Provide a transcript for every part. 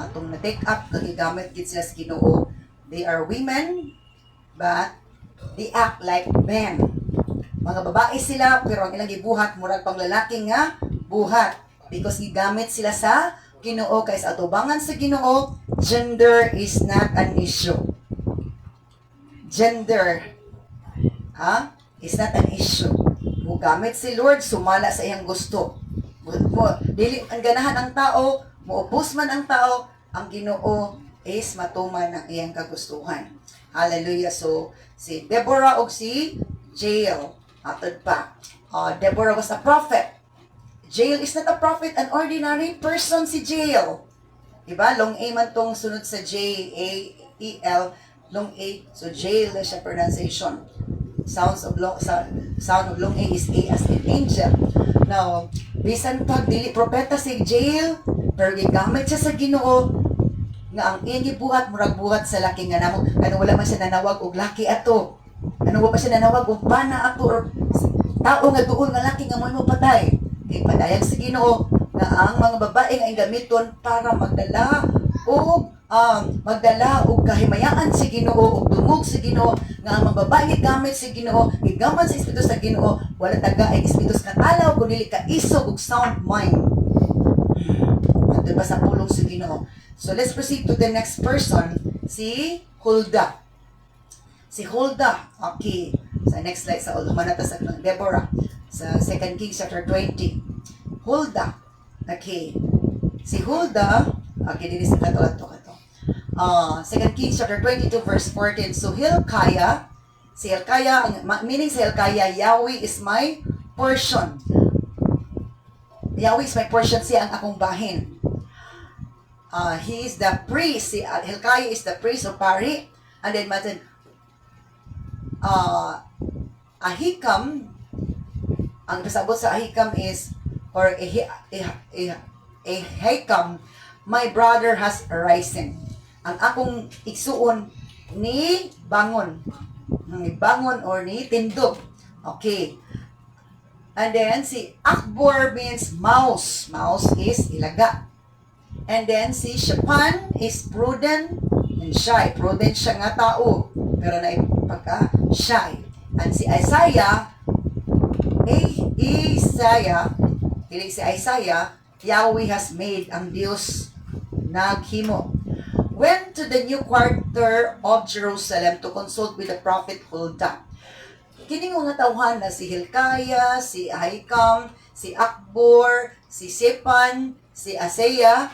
atong na-take up kagigamit gid sila sa Ginoo. They are women but they act like men. Mga babae sila pero ang ilang gibuhat murag pang lalaki nga buhat because gigamit sila sa Ginoo kay sa atubangan sa Ginoo, gender is not an issue. Gender is not an issue. Mugamit si Lord sumala sa iyang gusto. Dili ang ganahan ang tao, muupos man ang tao, ang Ginoo is matuman ang iyang kagustuhan. Hallelujah. So si Deborah og si Jael atod pa. Deborah was a prophet. Jael is not a prophet, an ordinary person si Jael. Diba? Long A man tong sunod sa J-A-E-L, long A. So Jael na siya pronunciation. Sound of long A is A as in angel. Now, bisan pag dili propeta si Jael, pero gigamit siya sa Ginoo nga ang iyang gibuhat murag buhat sa laki nga namo. Ano wala man siya nanawag og laki ato. Ano wala siya nanawag og bana ato or tao nga duol nga laki nga mo patay. Kay padayag sa Ginoo nga ang mga babae nga gamiton para magdala og kahimayaan sa Ginoo og dungog sa Ginoo nga ang mga babae gamit sa Ginoo gigaman sa espiritu sa Ginoo wala taga ay espiritu sa katalaw kun dili ka isog og sound mind. Ato ba sa pulong sa Ginoo. So let's proceed to the next person, si Huldah. Si Huldah, okay. Sa next slide sa Humanata sa Deborah sa 2 Kings chapter 20. Huldah. Okay. Si Huldah, okay, dili sa kato. 2 Kings chapter 22 verse 14. So Hilkiah, meaning si Hilkiah, Yahweh is my portion. Yahweh is my portion, siya ang akong bahin. He is the priest. Si Hilkiah is the priest or pari. And then Ahikam, ang kasabot sa Ahikam is, or Ahikam, my brother has arisen. Ang akong igsuon ni bangon or ni tindog. Okay. And then si Akbor means mouse. Mouse is ilaga. And then si Shaphan is prudent and shy. Prudent siya nga tao, pero na pagka-shy. And si Isaiah, Yahweh has made ang Diyos naghimo. Went to the new quarter of Jerusalem to consult with the prophet Huldah. Kini nga tawhan na si Hilkiah, si Ahikam, si Akbor, si Shaphan, si Isaiah.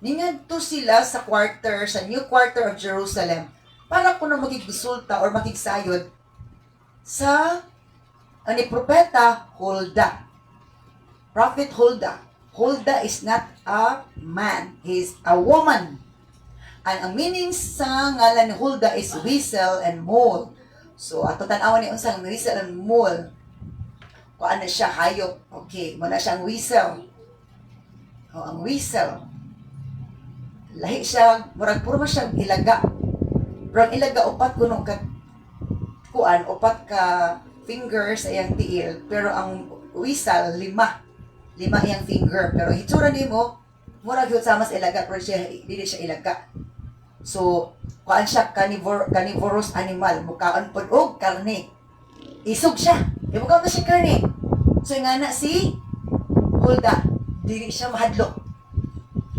Ningadto sila sa new quarter of Jerusalem para kuno magigsulta or magigsayod sa ani propeta Huldah. Prophet Huldah. Huldah is not a man, he is a woman. And ang meaning sa ngalan ni Huldah is whistle and mole. So ato tan-awan ni unsang whistle and mole. Kuan na siya hayop. Okay, mo na siyang whistle. Ang whistle. Lahi siya, murag puro siyang ilaga. Pero ang ilaga, upat ka fingers ayang tiil. Pero ang whistle, 5 iyang finger. Pero hitsura nimo, murag yun sama sa ilaga, pero hindi siya ilaga. So, kuan siya, carnivorous animal. Mukhaan po og karne. Isog siya. Mukhaan na siya karne. So, nga na si Huldah, dili siya mahadlok.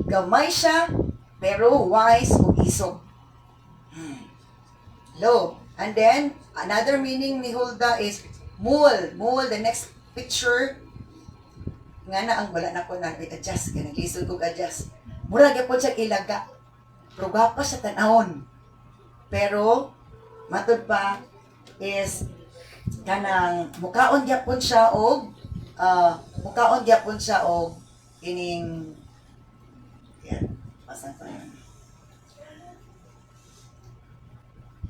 Gamay siya, pero wise o isog. Low. And then, another meaning ni Huldah is mule. Mule, the next picture. Nga na, ang wala na ko na adjust. Nag-isog ko adjust. Murag po siya ilaga. Ruga pa sa tanahon. Pero, matod pa, is, kanang, mukaon gyapon siya og, ining, yan.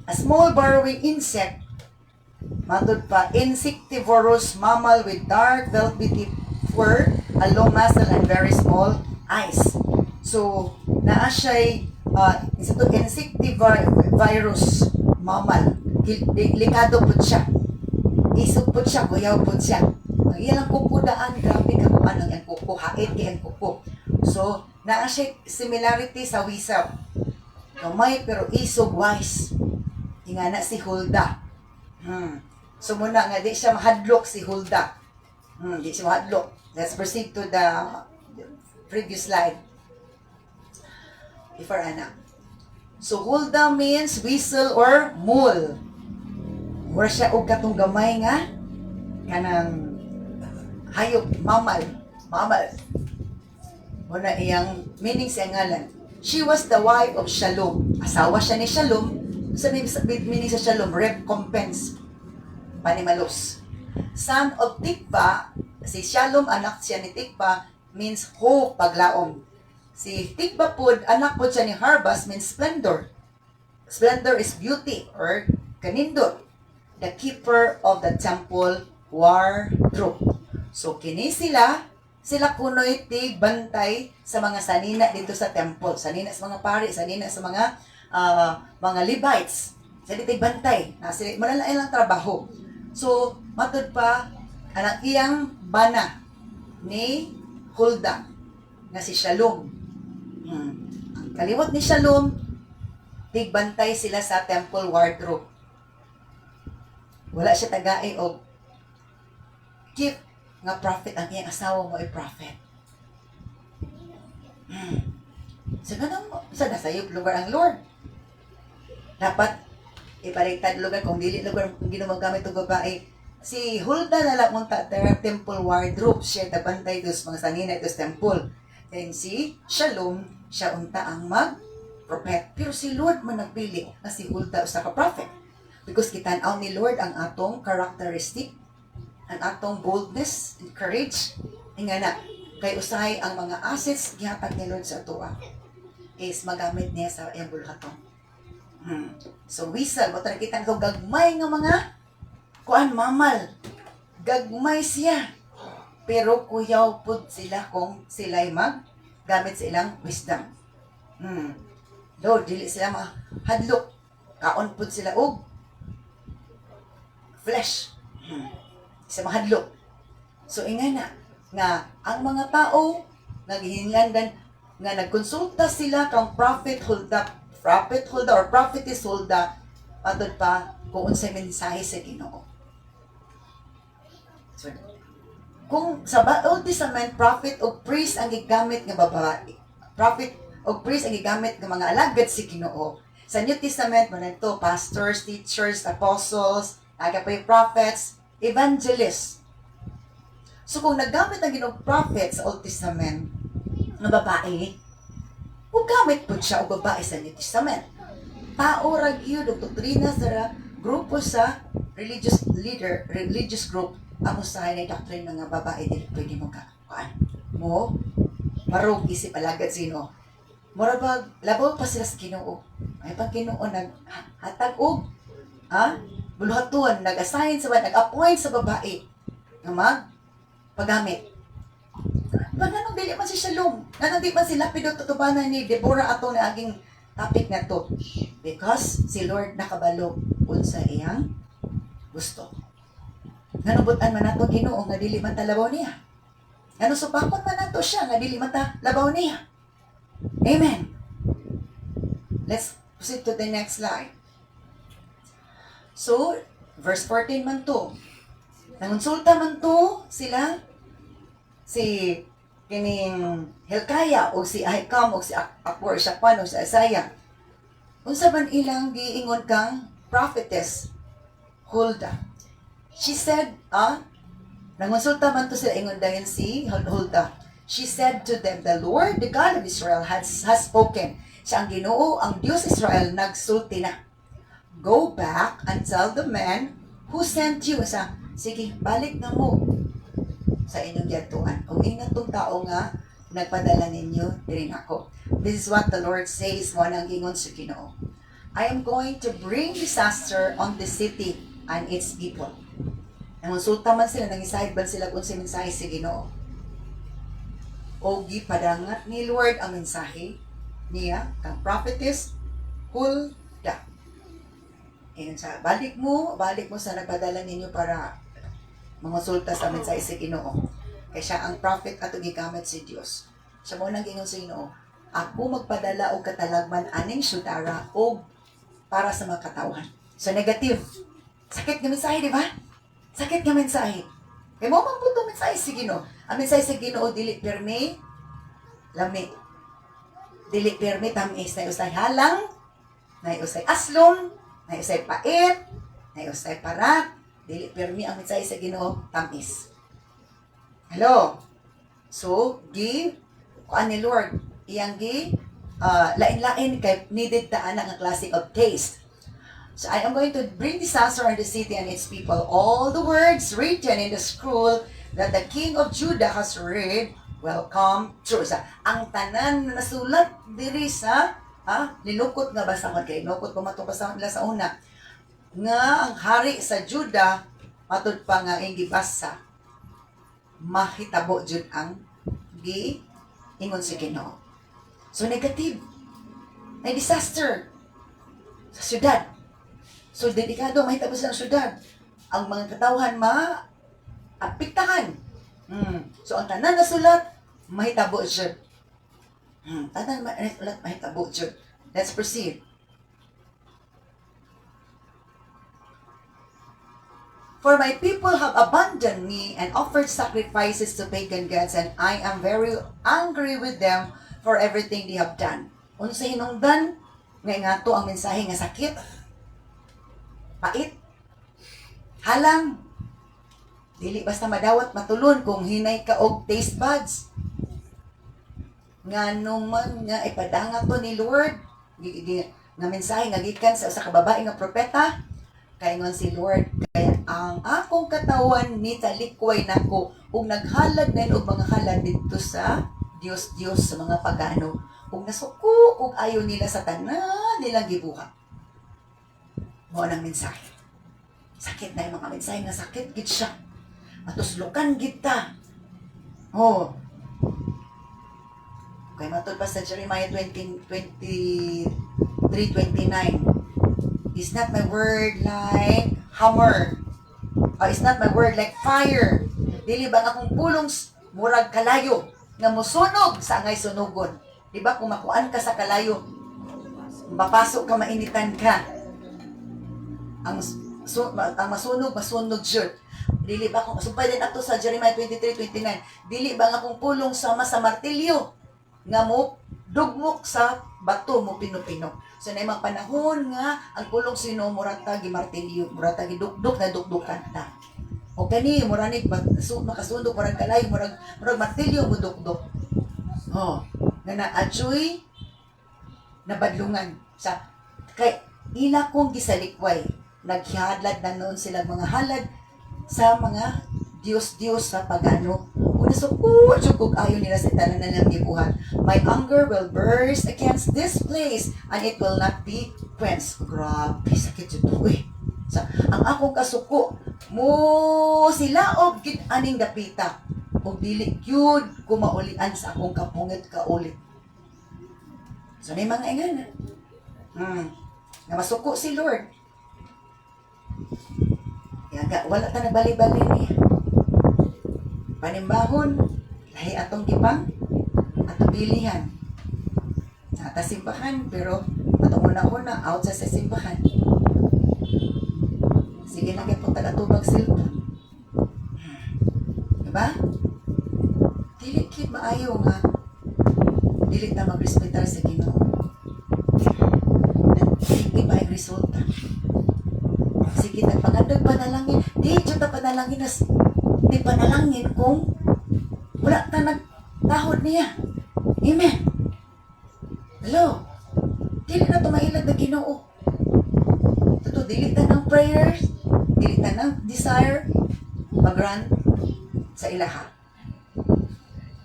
A small burrowing insect, matod pa, insectivorous mammal with dark velvety fur, a long muzzle and very small eyes. So, naa siya'y insectivorous mammal. Likado po siya. Isog po siya, kuyaw po siya. Ang ilang kuko daan, grabe ka kung ano ang kuko, hait kay ang kuko. So, Naa siya similarity sa wisap. Gamay pero isog wise. Ingana si Hulda. So muna nga di siya mahadlok si Hulda. Di siya mahadlok. Let's proceed to the previous slide. Before Anna. So Hulda means whistle or mule. Wala siya og katong gamay nga kanang hayop, mamal. Muna iyang meaning sa ngalan. She was the wife of Shalom. Asawa siya ni Shalom. Sa meaning sa Shalom, recompense. Panimalos. Son of Tikva, si Shalom, anak siya ni Tikva, means hope, paglaom. Si Tikva po, anak po siya ni Harbas, means splendor. Splendor is beauty or kanindot. The keeper of the temple wardrobe. So, kini sila kunoy tig bantay sa mga sanina dito sa temple. Sanina sa mga pari, sanina sa mga Levites. Sila tig bantay. Sila, malalain lang trabaho. So, matod pa, ang iyang bana ni Hulda na si Shalom. Ang kaliwat ni Shalom, tig bantay sila sa temple wardrobe. Wala siya tagai o keep nga prophet ang iyang asawa mo ay prophet. Sa ganang sa nasayop lugar ang Lord. Dapat ibaliktad lugar kung dili lugar kung ginagamit og babae. Si Hulda na lang munta temple wardrobe siya tabantay dos mga sanina dos temple. Then si Shalom siya unta ang mag-prophet. Pero si Lord man nagpili na si Hulda usa ka prophet. Because kitan-aw ni Lord ang atong characteristic, ang atong boldness and courage. Nga na, kay usahay ang mga assets gihatag ni Lord sa atoa is magamit niya sa iyang bulhaton. So, whistle, mo tayo kita ito gagmay nga mga mamal. Gagmay siya. Pero kuyaw po sila kung sila'y gamit sa ilang wisdom. Lord, dili sila mahadlok. Kaon po sila og flesh. Sa mahadlok. So, ingay na, nga ang mga tao, naghihinlandan, nga nagkonsulta sila kang prophet Hulda or prophetess Hulda, patod pa, kung unsay mensahe sa Ginoo. So, kung sa Old Testament, prophet o priest ang gigamit nga babae. Prophet o priest ang gigamit nga mga alagad si Ginoo. Sa New Testament, manito, pastors, teachers, apostles, prophets, evangelists. So kung naggamit ang Ginoo prophet sa Old Testament na babae, gamit po siya o babae sa New Testament. Tao rag yun, doktrina sa grupo sa religious group, ang usahay na doctrine nga babae, dili pwede mo marog isip alagad sino. Morabag, labaw pa sila sa Ginoo. Ay pang Ginoo naghatag og buluhaton, nag-assign sa nag-appoint sa babae nga paggamit. Ganun dili man si Shalom. Ganun di man sila pinututubanan ni Deborah atong naging topic na to. Because si Lord nakabalo sa iyang gusto. Nanubutan man nato Ginoo nga dili man talabaw niya. Ganun supakon man nato siya nga dili man talabaw niya. Amen. Let's proceed to the next slide. So, verse 14 man to. Nangonsulta man to sila si kining Hilkiah o si Ahikam o si Akbor, Shaphan o si Isaiah. Unsa man ilang giingon kang prophetess Hulda. She said, nangonsulta man to sila ingon dahil si Hulda. She said to them, the Lord, the God of Israel has spoken. Siya ang Ginoo, ang Diyos Israel nagsulti na. Go back and tell the man who sent you. Sige, balik na mo sa inyong giyatuan. Kung ingat tong tao nga, nagpadala ninyo, dirin ako. This is what the Lord says, mo nang ingon sa Ginoo. I am going to bring disaster on the city and its people. Nangonsulta man sila, nangisahid man sila kung si mensahe sa Ginoo. O gipadangat ni Lord ang mensahe niya, kang prophetess Hulda. Ayan siya, balik mo sa nagpadala ninyo para mangonsulta sa mensahe sa Ginoo. Kaya siya ang prophet at gigamit si Dios. Siya mo nang ingon sa Ginoo, ako magpadala og katalagman aning syudara og para sa mga katawhan. So negative. Sakit nga mensahe, di ba? Sakit nga mensahe. Kaya mo man puto mensahe sa Ginoo. Ang mensahe sa Ginoo dili permi lami. Dili permi tamis, na usay halang, na usay aslom, na usay pait, na usay parat. Dili permi ang mensahe sa Ginoo tamis. Hello. So, kuan ni Lord, iyang lain-lain kay needed ta ana nga klase of taste. So I am going to bring disaster on the city and its people. All the words written in the scroll that the king of Judah has read will come true. Sa ang tanan na nasulat diri sa nilukot nga basa ko kay nukot ko matubasa nila sa una nga ang hari sa Judah matud pa nga ang gibasa mahitabo jud ang ingon sa Ginoo. So negative. May disaster sa syudad. So delikado mahitabo sa syudad. Ang mga katawhan apektahan. So ang tanan na sulat mahitabo jud. Tanan na sulat mahitabo jud. Let's proceed. For my people have abandoned me and offered sacrifices to pagan gods, and I am very angry with them for everything they have done. Unsa hinungdan nga to ang mensahe nga sakit, pait, halang, dili basta madawat matulon kung hinay ka og taste buds. Nganong man nga ipadanga to ni Lord nga mensahe nga gikan sa usa ka babae nga propeta. Kaingon si Lord, kaya ang akong katawan ni talikway nako ug naghalad na og mga halad dito sa Diyos sa mga pagano ug nasuko ug ayo nila sa tanan nilang gibuhat. Mo nang mensahe. Sakit na yung mga mensahe nga sakit gid siya. Matuslukan gid ta. Oh. Kay matud pa sa Jeremiah 23:29. Is not my word like hammer. Is not my word like fire. Dili ba akong pulong murag kalayo nga mosunog sa angay sunugon. Di ba kung makuan ka sa kalayo, mapasok ka, mainitan ka. Ang masunog jud. Dili ba kung sumpay din ato sa Jeremiah 23:29. Dili ba akong pulong sama sa martilyo nga mo dugmok sa bato mo pinupino. So na mga panahon nga ang pulong sino murata gimartilyo, murata gidukduk na dukdukan ta. O kani murani makasundok murag kalay murag martilyo mo dukduk. Oh, na adjoy nabadlungan sa kay ila kong gisalikway. Naghihadlad na noon silang mga halad sa mga Diyos sa pagano. Kung nasukod kung ayaw nila sa tanan na ng gibuhat. My anger will burst against this place and it will not be quenched. Grabe, sakit yun to eh. Ang akong kasuko, mo silaog gid aning dapita. Kung dili yun, kumaulian sa akong kapungit kaulit. So, may mga ingan. Na masuko si Lord. Wala ta na bali-bali niya. Panimbahon, lahi atong gipang, atong bilihan. Nata simbahan, pero atong una-una, out sa simbahan. Sige na kayo po tagatubag silpon. Diba? Dili kid maayo nga. Dili na magrespetar sa Ginoo. Dili ba ay resulta? Sige, nagpangandag panalangin. Di, dyan na panalangin nas di panalangin kung wala ta nagtahod niya. Amen. Hello? Dili na tumailag na Ginoo. Ito, dili ta ng prayers, dili ta ng desire, mag-run sa ilaha.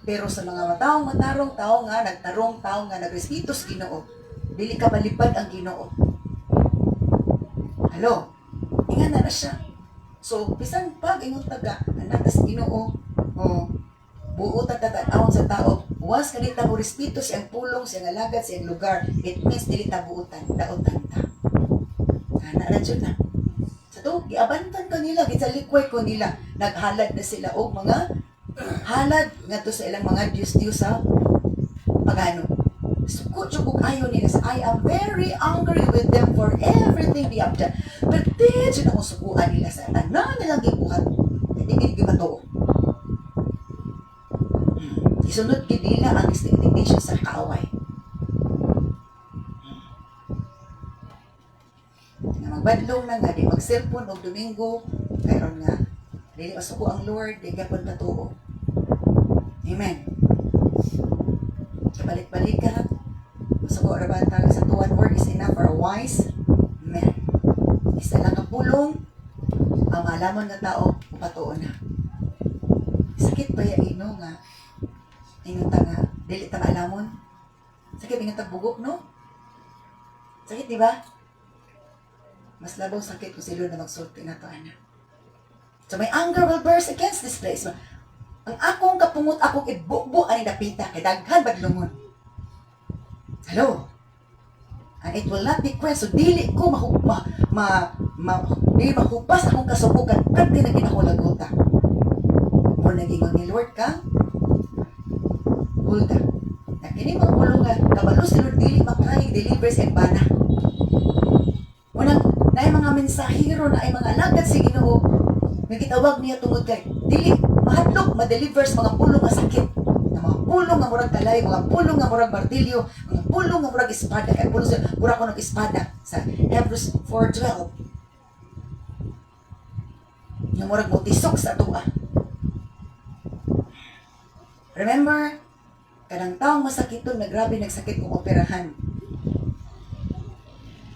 Pero sa mga matarong tao nga, nagtarong tao nga, nagrespeto sa Ginoo, dili ka malipad ang Ginoo. Hello? Ingan na siya. So, bisan pag ingon taga, anatas Ginoo, buo tatatanaon sa tao, once kanita mo respeto siyang pulong, siyang alagad, siyang lugar, it means dili ta buutan, daotan ta. Naradyo na. Sa to, giabantan ko nila, gitsalikway ko nila, naghalad na sila o mga halad nga to sa ilang mga Diyos sa pagano. Suko jud ayo nila sa I am very angry with them for everything they have done. Pero di jud ako sukuan nila sa tanan nilang gibuhat. Hindi gibato. Isunod gid nila ang expectation sa kaaway. Na magbadlong na nga di mag-cellphone og Domingo kayron nga dili masuko ang Lord, di gyapon katuo. Amen. Kabalik-balik ka. Masuko ra ba tawag sa one word is enough for a wise man. Isa lang ang pulong ang malamon nga tao upatuon na. Sakit pa ya ino nga ingon ta nga dili ta maalamon. Sakit ingon ta bugok no? Sakit di ba? Mas labaw sakit kung sila na magsulti na to ana. So my anger will burst against this place. Ang akong kapungot akong ibukbo ani dapita kay daghan badlungon. Hello. And it will not be quenched. So dili ko dili mahupas akong kasubukan pati na ginakulaguta. Or nagingon ni Lord kang hulda. Na kini mga pulungan kabalo si Lord dili makaig deliver sa imbana. Unang na mga mensahero na ay mga alagad si Ginoo nagitawag niya tungod kay dili mahadlok ma-deliver sa mga pulong nga sakit na mga pulong nga murag kalay, mga pulong nga murag martilyo, mga pulong nga murag espada kay pulong sa murag ko ng espada sa Hebrews 4:12 nga murag motisok sa tuwa. Remember kanang taong masakiton na grabe nagsakit kung operahan.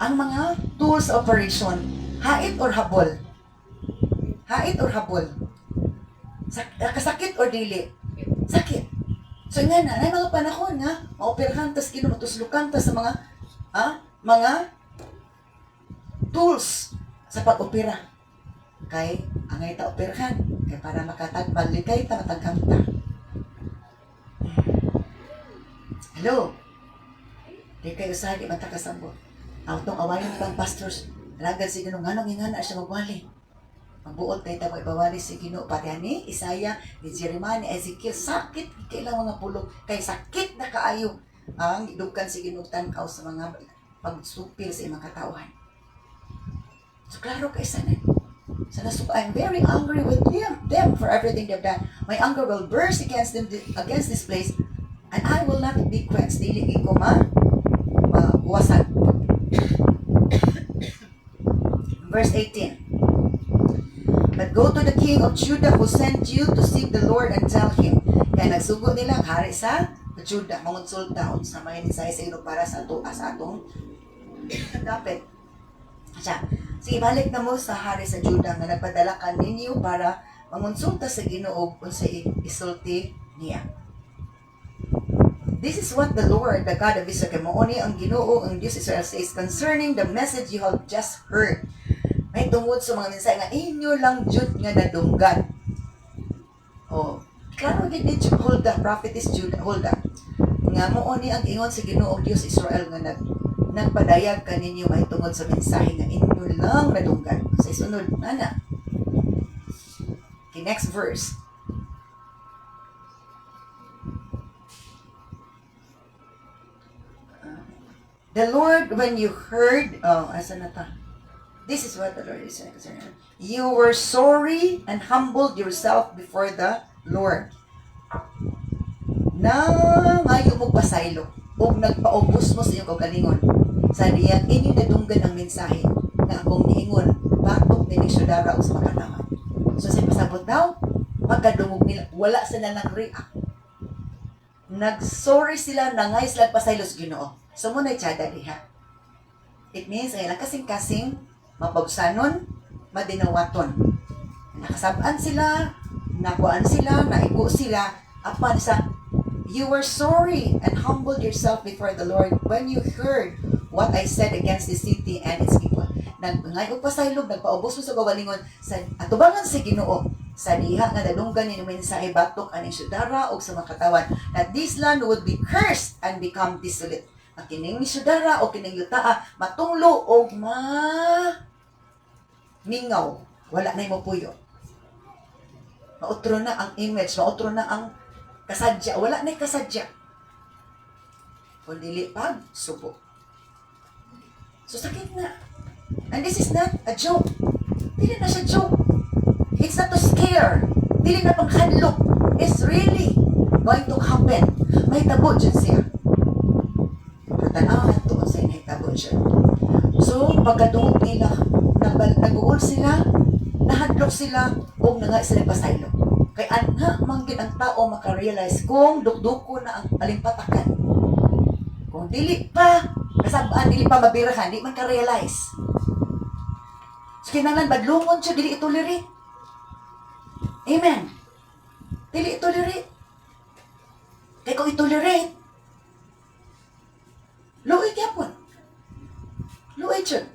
Ang mga tools operation, hait or habol? Hait or habol? Kasakit or dili? Sakit. So nga na, may mga panahon nga, maoperahan, tas kinumatuslukan, tas sa mga tools sa pag-opera. Kay, angay ta operahan, kay para makatagbalikay ta, matagkam ta. Hello? Di kayo sa di matakasambot. Autong awayon ni pang pastors, lagad si Ginoo nganong ingana siya magwali. Magbuot kay ta ibawali si Ginoo pati ani Isaiah, ni Jeremiah, ni Ezekiel sakit kailang mga pulong kay sakit na kaayo ang idugkan si Ginoo tan-aw sa mga pagsupil sa imong katawhan. So klaro kay sana. I'm very angry with them for everything they've done. My anger will burst against this place, and I will not be quenched. Dili ko mawasan. Verse 18. But go to the king of Judah who sent you to seek the Lord and tell him. Kaya nagsugo nila ang hari sa Judah. Mangonsulta sa mga nisay sa ino para sa atong dapat. Sige, balik na mo sa hari sa Judah na nagpadala ka ninyo para mangonsulta sa Ginoo kung sa isulti niya. This is what the Lord, the God of Israel, mauni ang Ginoo, ang Diyos Israel says concerning the message you have just heard. May tungod sa mga mensahe nga inyo lang jud nga nadunggan. Oh, klaro gid ni Hulda, prophetess Hulda. Nga mauni ang ingon sa Ginoo Diyos Israel nga nagpadayag kaninyo may tungod sa mensahe nga inyo lang nadunggan. Sa sunod ana. Okay, next verse. The Lord, when you heard, asa na ta? This is what the Lord is saying. You were sorry and humbled yourself before the Lord. Nang ayaw mo pasaylo o nagpaubos mo sa iyong kagalingon. Sa diyan, inyo nadunggan ang mensahe na akong niingon, batok ni Sudara o sa makataman. So sa pasabot daw, pagkadungog nila, wala sila nang react. Nag-sorry sila, nangay sila pasaylo sa Ginoo. So muna itsada diha. It means, ay kasing-kasing, mapagsanon, madinawaton. Nakasabaan sila, nakuan sila, naigo sila, apan sa, you were sorry and humbled yourself before the Lord when you heard what I said against the city and its people. Ngayon pasaylog, nagpaubos mo sa gawalingon, sa atubangan si Ginoo, sa diha nga dadunggan ni namin sa ibatok aning Sudara o sa makatawan, that this land would be cursed and become desolate. Ang kining Sudara o kining yutaa matunglo o mingaw, wala na yung puyo. Mautro na ang image, mautro na ang kasadya, wala na yung kasadya. kung dili pag subo. So sakit na. And this is not a joke. Dili na siya joke. It's not to scare. Dili na pangkadlok. It's really going to happen. May tabo dyan siya. Pero tanaw na ito sa may tabo dyan. So, pagkatungod nila, nag-uol sila, nahadlok sila, o nga sila pasaylo. Kaya anha manggid ang tao makarealize kung dukduko na ang alimpatakan. Kung dili pa, kasabaan, dili pa mabirahan, di man ka-realize. So, kinanglan, badlungon siya, dili itolerate. Amen. Dili itolerate. Kaya kung itolerate, luoy yapon. Luoy siya.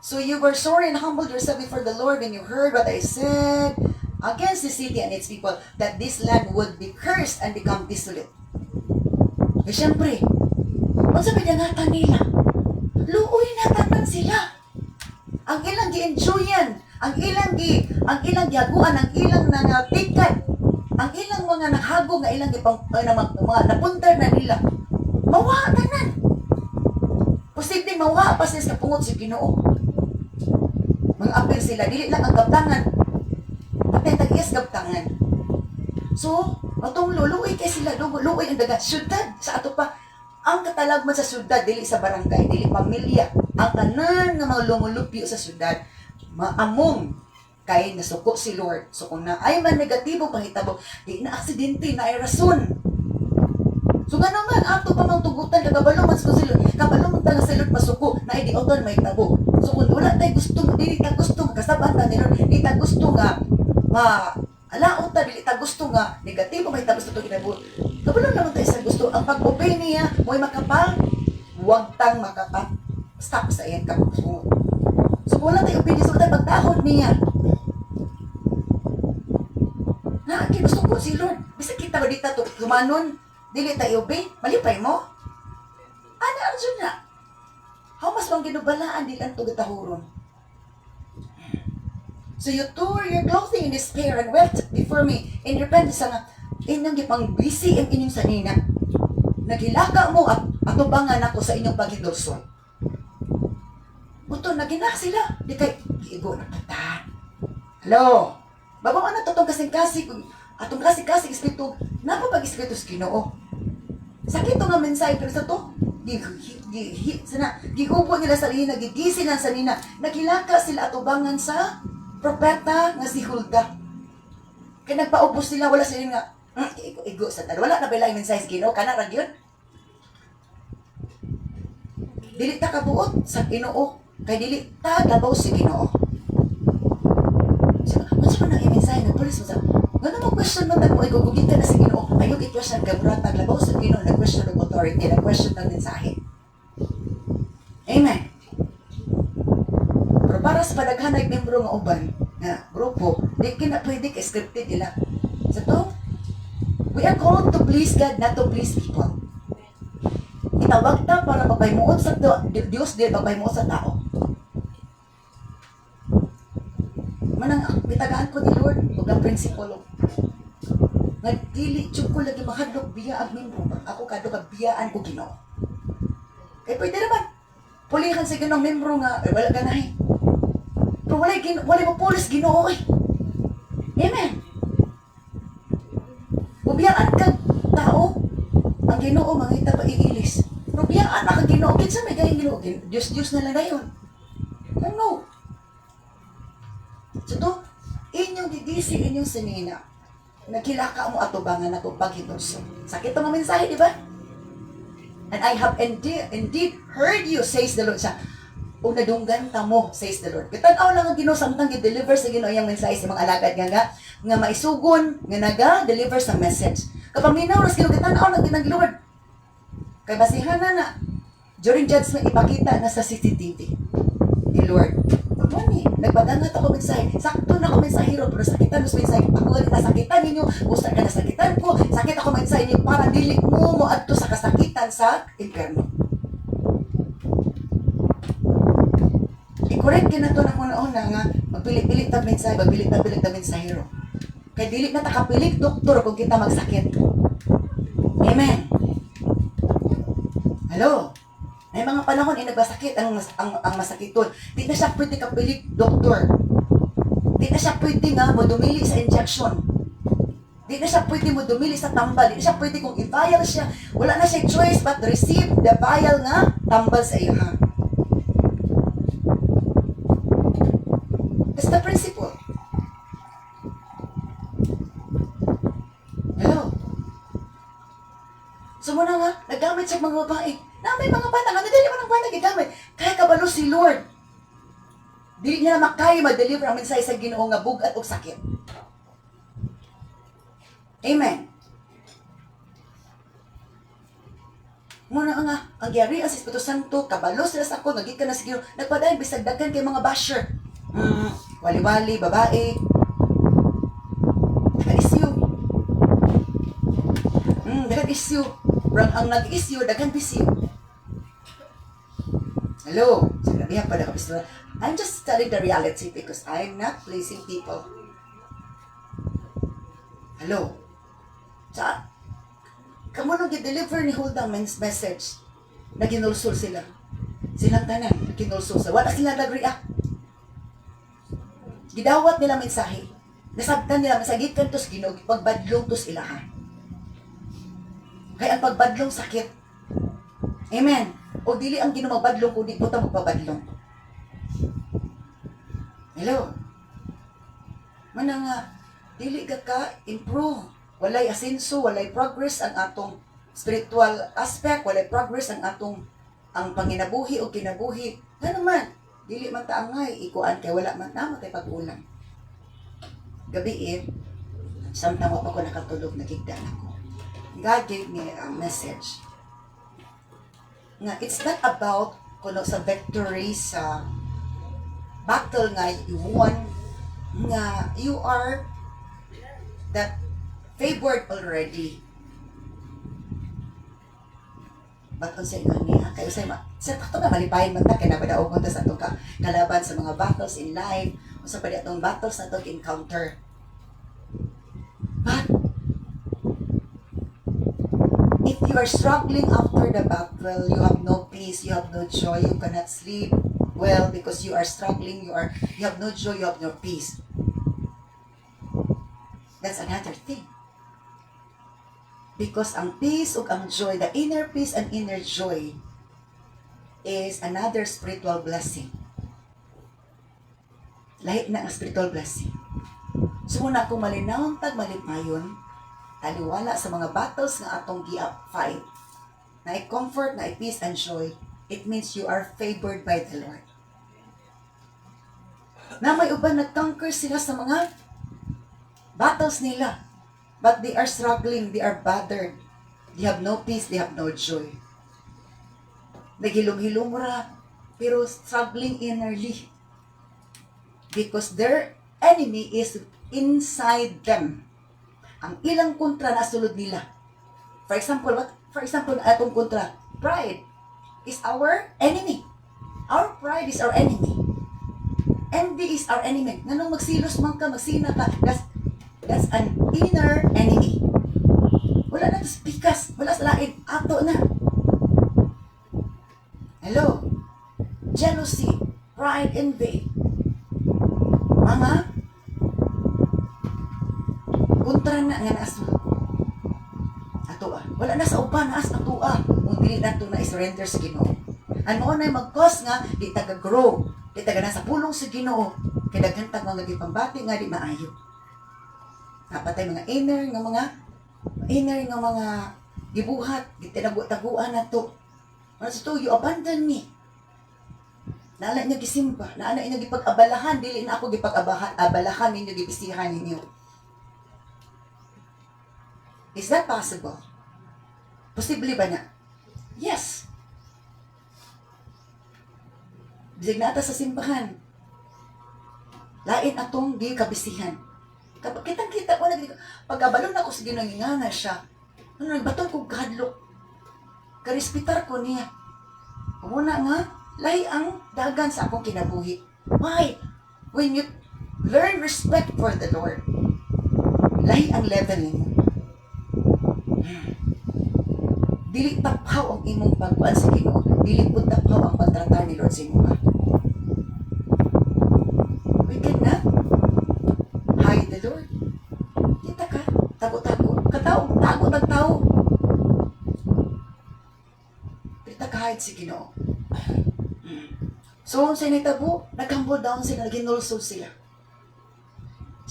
So you were sorry and humbled yourself before the Lord when you heard what I said against the city and its people, that this land would be cursed and become desolate. Eh syempre, kung sabi nangatan nila, luoy natanan sila. Ang ilang gi-enjoyan, ang ilang giaguan, ang ilang nangatikan, ang ilang mga nahagong, ang ilang mga napuntar na nila, mawa tanan. Posible mawa pa sa pungot si Ginoo. Mga apel sila, dili lang ang gabtangan. Patay tag-iyas gabtangan. So, matong luoy kay sila, luoy ang dagat. Syudad, sa ato pa, ang katalagman sa syudad, dili sa barangay, dili pamilya. Ang tanan ng mga lumulupyo sa syudad, maamong kay nasuko si Lord. So, kung na ay man negatibo panghitabo, di na aksidente, na ay rason. So, gano'n man, ato pa mang tugutan, kagabalo man sa silod, kabalo man talang silod masuko, na hindi oton may tabo. So, kung wala tayo gusto, dili ta gusto, kasabahan ta nilod, dili ta gusto nga, alaot ta, dili ta gusto nga, negatibo may tabo sa ito kinabo. Kabalo naman tayo sa gusto, ang pag-obey niya, mo'y makapal, huwag tang makapal, stop sa iyan ka. So, kung wala tayo obey, so tayo pagtahod niya. Na, gusto ko si Lord, bisa kita ba dito, tumanon, dili tayo obey, malipay mo? Ano arjun na? How mas bang ginubalaan dili ang tugatahuron? So you tore your clothing in despair and wept before me in repentance nga inyong gipang busy ang inyong sanina. Naghilaka mo at atubangan ako sa inyong paghidulson. Buto, naginak sila. Di kay igo na patan. Hello? Babang ano totong kasing-kasing atong kasing-kasing espiritu, napapag-espiritu sa Ginoo. Sakit to nga mensahe pero sa to, gigubo nila sa nina, gigisin lang sa nina, naghilaka sila atubangan sa propeta nga si Hulda. Kaya nagpaubos sila, wala sila nga, igo sa tal. Wala na ba yung mensahe sa Ginoo? Kana ra yun? Dili ta kabuot sa Ginoo, kay dili ta labaw sa Ginoo. So, ano ba nang i-mensahe ng polis mo sa gano'n mo question man mo, igugugin ka na sa Ginoo. Ayun, i-question ka, mura, taglabaw sa Ginoo, nag-question ng authority, nag-question ng mensahe. Amen. Pero para sa padaghanay membro nga uban, na grupo, di kina pwede ka-scripted nila. Sa to, we are called to please God, not to please people. Itawag ta para pagpaymuot sa Diyos, di pagpaymuot sa tao. Manang mitagaan ko ni Lord, huwag ang prinsipolo. Nagdili, tiyog ko lagi mahadlok biya ang membro. Ako kadok ang biyaan ko Ginoo. Eh, pwede naman. Pulihan sa Ginoo membro nga, wala ganahin. Pero wala mo pulis Ginoo eh. Amen. Bubiyaan ka tao, ang Ginoo mangita pa iilis. Pero biyaan na kang Ginoo, kinsa may gayang Ginoo? Diyos na lang na yun. No. So to, inyong gigisi, inyong sinina, nagkilaka mo atubangan ako paghidulso. Sakit ang mensahe, di ba? And I have indeed heard you, says the Lord. Siya, o nadunggan ta mo, says the Lord. Kitanaw lang ang Ginoo samtang i-deliver sa Ginoo yung mensahe sa mga alagad nga maisugon, nga naga-deliver sa message. Kapag minaw, ras Ginoo, kitanaw lang ginang Lord. Kay basihan na, during judgment, ipakita na sa CCTV ni Lord. Mani, nagpadangat ako mensahe. Sakto na ako mensahero, pero sakitan mo sa mensahe. Ako nga nasakitan ninyo, gusto ka nasakitan ko. Sakit ako mensahe ninyo para dili mo adto sa kasakitan sa impyerno. I-correct ka na to na una-una nga, magpilit-pilit na mensahe, magpilit-pilit na mensahero. Kaya dili na takapilit, doktor, kung kita magsakit. Amen. Hello? May mga panahon nagbasakit ang masakiton. Di na siya pwede kapilig, doktor. Di na siya pwede nga mo dumili sa injection. Di na siya pwede mo dumili sa tambal. Di na siya pwede kung i-vial siya. Wala na siya choice but receive the vial nga tambal sa iyo, ha? That's the principle. Hello? So muna nga, nagamit siya mga babae. Na may mga bata, nga dili man ang bata gigamit. Kaya kabalo si Lord. Dili niya na makaya ma-deliver ang mensahe sa Ginoo nga bugat o sakit. Amen. Muna nga, ang gyari ang Espiritu Santo, kabalo sila sa ako, nagikan na sa Ginoo, nagpadayon bisag daghan kay mga basher. Wali-wali, babae. Nag-issue. Nag-issue. Ang nag-issue, daghan issue. Hello? Sinabihan pa na kapistulan. I'm just telling the reality because I'm not pleasing people. Hello? Sa kamo nung gi-deliver ni Hulda message na ginulsul sila. Silang tanan, ginulsul sila. Wala sila nag-react. Gidawat nila mensahe. Nasabtan nila mensahe. Gikan tos Ginoo, pagbadlong tos ilahan. Kaya ang pagbadlong sakit. Amen. O dili ang Ginoo magbadlong kundi po ta magpabadlong. Hello. Mana nga dili ka improve. Walay asenso, walay progress ang atong spiritual aspect, walay progress ang atong ang panginabuhi o kinabuhi. Nga naman, dili man ta angay ikuan kay wala man namo tay pag-ulang. Gabi samtang wa pa ko nakatulog nakigda ako. God gave me a message. Nga it's not about kuno sa victory sa battle nga you won, nga you are that favored already. But kung sa inyo niya, kayo sa takto na malipahin man ta, kaya nabadaog mo ta sa itong kalaban sa mga battles in life, o sa pwede itong battles na itong encounter. But, if you are struggling after the battle, you have no peace, you have no joy, you cannot sleep well because you are struggling, you have no joy, you have no peace. That's another thing. Because ang peace ug ang joy, the inner peace and inner joy is another spiritual blessing. Lahi na ang spiritual blessing. So muna kung malinawang tagmalipayon, taliwala sa mga battles nga atong fight, na comfort, na peace and joy, it means you are favored by the Lord. Na may uban nag-conquer sila sa mga battles nila. But they are struggling, they are bothered. They have no peace, they have no joy. Naghilom-hilom ra, pero struggling innerly. Because their enemy is inside them. Ang ilang kontra na sulod nila. For example, atong kontra, pride is our enemy. Our pride is our enemy. Envy is our enemy. Nanong magsilos man ka, magsina ka, that's an inner enemy. Wala na pikas, wala sa lain, ato na. Hello? Jealousy, pride, envy. Mga kontra na nga naaso. Ato wala na sa uban, naas ato kung dili nato na i-surrender sa Ginoo. Ano na mag-cause nga, di taga-grow, di taga nasa pulong sa Ginoo, kaya daghan tag mga gipambati nga di maayo. Napatay mga inner nga mga gibuhat, gitinagu-taguan na to. Ano sa to, you abandon me. Naala niya gisimba, naala niya gipag-abalahan, dili na ako gipag-abalahan ninyo, gibisihan ninyo. Is that possible? Posible ba na? Yes. Bisig na ata sa simbahan. Lain atong di kabisihan. Kapag kitang-kita ko na, pag-abalon ako sa ginangingana siya, nagbatong kong kahadlok. Karespitar ko niya. Una nga, lahi ang dagan sa akong kinabuhi. Why? When you learn respect for the Lord, lahi ang level ninyo. Dili taphaw ang imong pagkuan sa Ginoo. Dili pud taphaw ang pagtratar ni Lord sa imo. We cannot hide the Lord. Kita ka, tago-tago. Kataog, tago ng tao. Kita ka hide si Ginoo. So, sa nitabo, nag-humble down sila, ginulsol sila.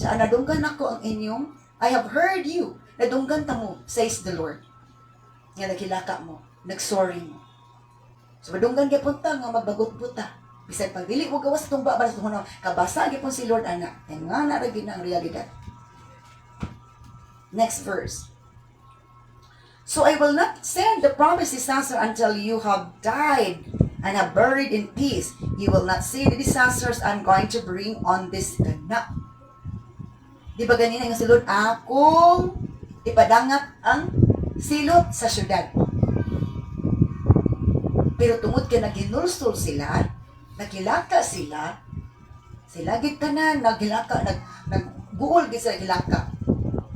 Sa nadunggan ako ang inyong, I have heard you. Nadunggan ta mo, says the Lord. Nga naghilaka mo, nagsorry mo. So, madunggan punta nga magbagot puta. Bisan pag dili mo gawas itong babalas itong kabasa gipon si Lord anak. Nga na rin ang realidad. Next verse. So I will not send the promised disaster until you have died and have buried in peace. You will not see the disasters I'm going to bring on this anak. Di ba ganina yung si Lord? Akong ipadangat ang silot sa syudad. Pero tungod ka naginulsol sila, naghilaka sila gid tanan, naghilaka, nagbuol gid sa hilaka.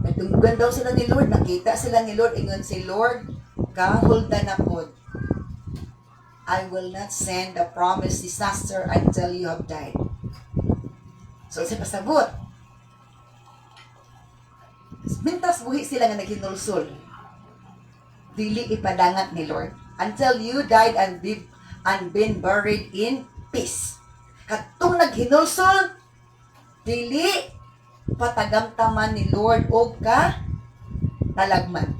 Nagtunggan daw sila ni Lord, nakita sila ni Lord, ingon si Lord, kahulda na pod. I will not send the promised disaster until you have died. So, isa pasabot. Mintas buhi sila nga naghinulsol. Dili ipadangat ni Lord. Until you died and been buried in peace. Katong naghinulsol, dili patagamtaman ni Lord o ka talagman.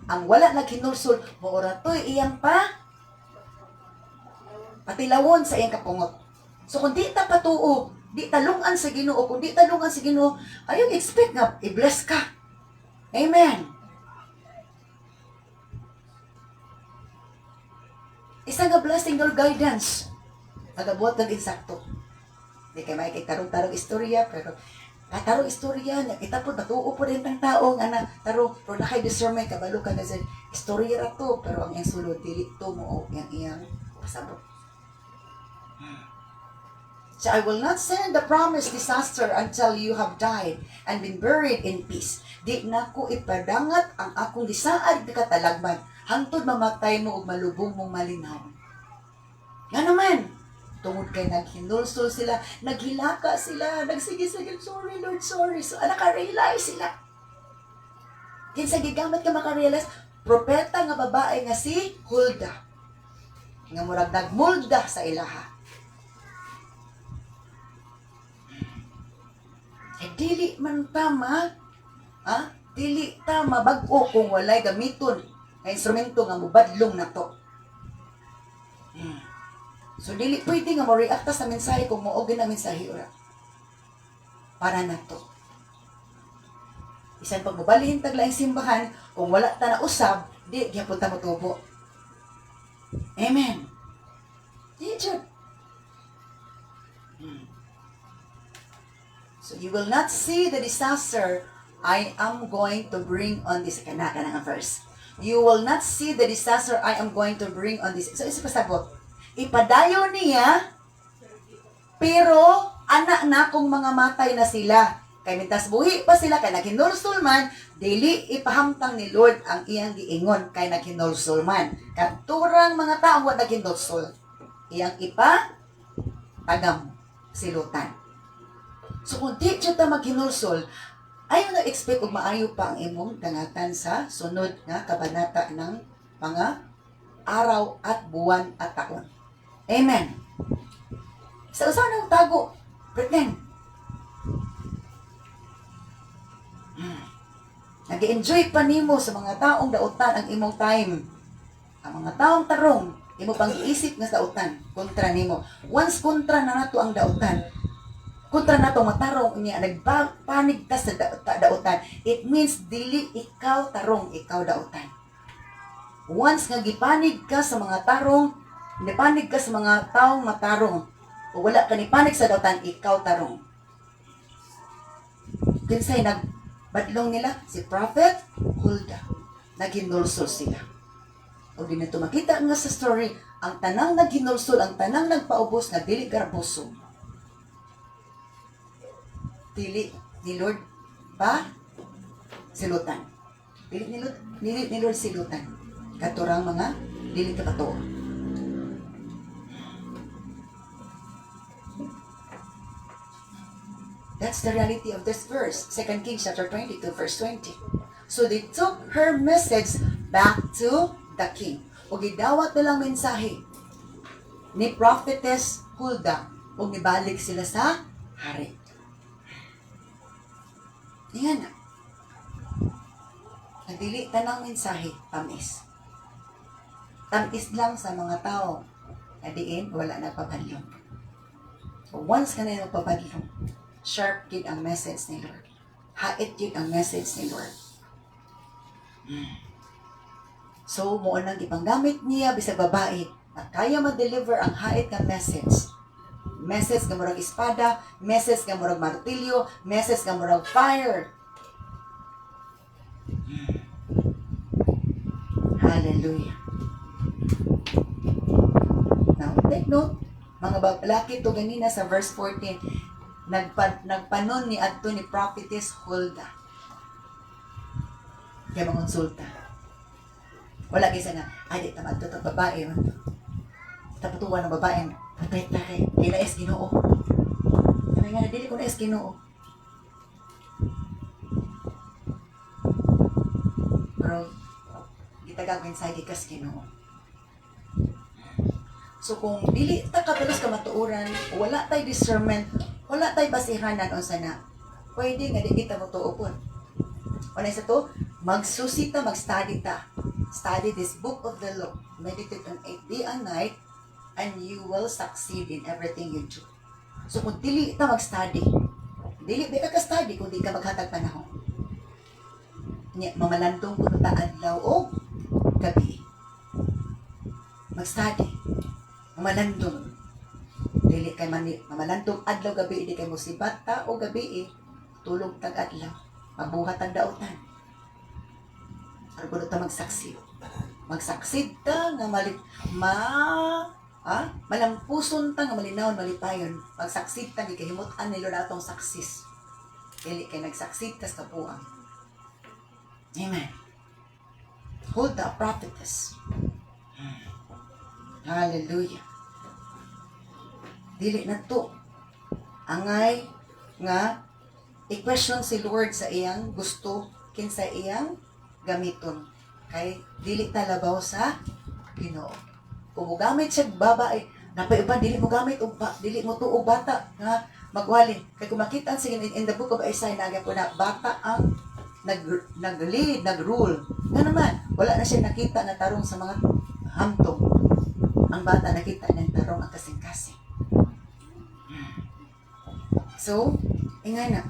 Ang wala naghinulsol, maura to'y iyang patilawon sa iyang kapungot. So kung di ta patuo, di talungan sa Ginoo, kung di talungan sa Ginoo, ayun expect nga i-bless ka. Amen. Isa nga blessing or guidance. Nagabuhat ng insakto. Di kayo makikita-tarong istorya, pero tarong istorya, nakita po, natuo po rin ng tao, nga na, tarong, pero nakay discernment, kabalo ka na sa istorya ra to, pero ang iyang sulod, dili to mo, o iyang pasabot. So I will not send the promised disaster until you have died and been buried in peace. Di na ko ipadangat ang akong lisaad na katalagman, hangtod mamatay mo o malubong mong malinaw. Nga naman, tungod kay naghinulsol sila, naghilaka sila, nagsige-sige, sorry Lord, sorry. So, naka-realize sila. Kinsa gigamit ka maka-realize, propeta nga babae nga si Hulda. Nga murag nagmulda sa ilaha. Dili man tama, dili tama bag-o kung walay gamiton nga instrumento nga mubadlong na to. So, dili pwede nga mo-reacta sa mensahe kung maugin ang mensahe ura. Para na to. Isan pag mabalihin taglaing simbahan, kung wala ta na usab, di, gyapon ta motubo. Amen. Di, Jud. So, you will not see the disaster I am going to bring on this. Kanaka nga verse. You will not see the disaster I am going to bring on this. So, isa pasabot. Ipadayo niya, pero anak na kung mga matay na sila. Kay mintas buhi pa sila, kay naghinulsol man, dili ipahamtang ni Lord ang iyang giingon, kay naghinulsol man. Kanturang mga tao wa naghinulsol. Iyang tagam silutan. So kung di siya ta maghinulsol, ayaw na expect kung maayo pa ang imong dangatan sa sunod nga kabanata ng mga araw at buwan at taon. Amen. Sa usahan ng tago, pretend. Nag-enjoy pa nimo sa mga taong dautan ang imong time. Ang mga taong tarong, imo pang iisip nga dautan kontra nimo. Once kontra na nato ang dautan, kontra nato matarong niya, nagpanig ka sa dautan, it means dili ikaw tarong, ikaw dautan. Once nga gipanig ka sa mga tarong, nipanig ka sa mga taong matarong, o wala ka nipanig sa dautan, ikaw tarong. Kinsay nagbadlong nila? Si Prophet Hulda. Naghinulsol sila. O di na makita nga sa story, ang tanang naghinulsol, ang tanang nagpaubos na dili garboso. Dili ni Lord pa silutan. Dili ni Lord silutan. katurang mga dili ka bato. That's the reality of this verse, 2 Kings chapter 22, verse 20. So they took her message back to the king. O gidawat nilang mensahe ni prophetess Hulda o nibalik sila sa hari. Yan na. Nadili tanang mensahe, tamis. Tamis lang sa mga tao. Adiin, wala na papadlong. So once ka na magpapadlong, sharp yun ang message ni Lord. Hait yun ang message ni Lord. So, mo nang ipanggamit niya bisag babae na kaya ma-deliver ang hait ng message. Message nga murag espada, message nga murag martilyo, message nga murag fire. Hallelujah. Now, take note, mga babalaki to ganina sa verse 14, nagpanon ni adto ni prophetess Hulda. Kaya mangonsulta. Wala kaysa na, ay, di tamad to, babae. Tapatuwa ng babae. Patay tayo. Di na es Ginoo. Sabi nga na, dili ko na es Ginoo. Pero, gitagagawin sa gikas Ginoo. So, kung dili ta katulos ka matuuran, wala tay discernment, wala tay basihanan o sana, pwede nga di kita mo tuupon. Wala sa to, magsusita, mag-study ta. Study this book of the law. Meditate on it day and night, and you will succeed in everything you do. So kung dili ta mag-study, dili ba ka study kung di ka maghatag panahon. Mamalantong kung ta adlaw o gabi. Mag-study. Mamalantong. Dili kay mamalantong adlaw gabi, di kay musibat ta o gabi tulog tag adlaw. Mabuhat ang dautan. Argo ta magsaksid. Magsaksid ta nga malampuson ta nga malinawon malipayon. Magsaksid ta di kahimutan nilo natong saksis. Dili kay nagsaksid ta sa kabuang. Amen. Hold the prophetess. Hallelujah. Dili na to. Angay nga i-question si Lord sa iyang gusto kinsa iyang gamiton. Kay dili talabaw sa Ginoo. Kung gamit siya babae, napaiban dili mo gamit og dili mo tuog bata nga magwali. Kay kung makita sa in the book of Isaiah naga po na bata ang nag-lead, nag-rule. Nga naman, wala na siya nakita na tarong sa mga hamtong. Ang bata nakita ng tarong ang kasing-kasing. So, ingay na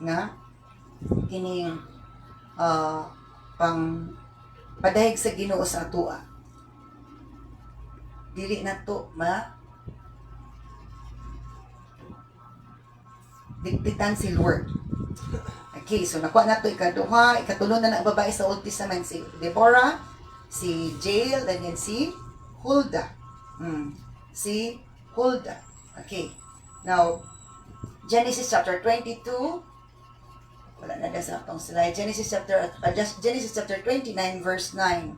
nga kining pang padahig sa Ginoo sa atua. Dili na to diktitan si Lord. Okay, so nakuha na to ikaduha, ikatulo na ang babae sa Old Testament, si Deborah, si Jael, and then si Hulda. Si Hulda. Okay. Now, Genesis chapter 22. Wala na sa atong slide. Genesis chapter 29 verse 9.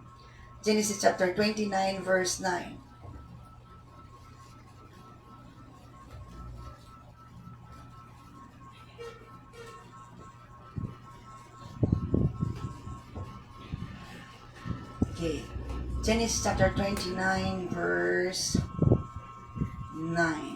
Genesis chapter 29 verse 9. Okay. Genesis chapter 29 verse 9.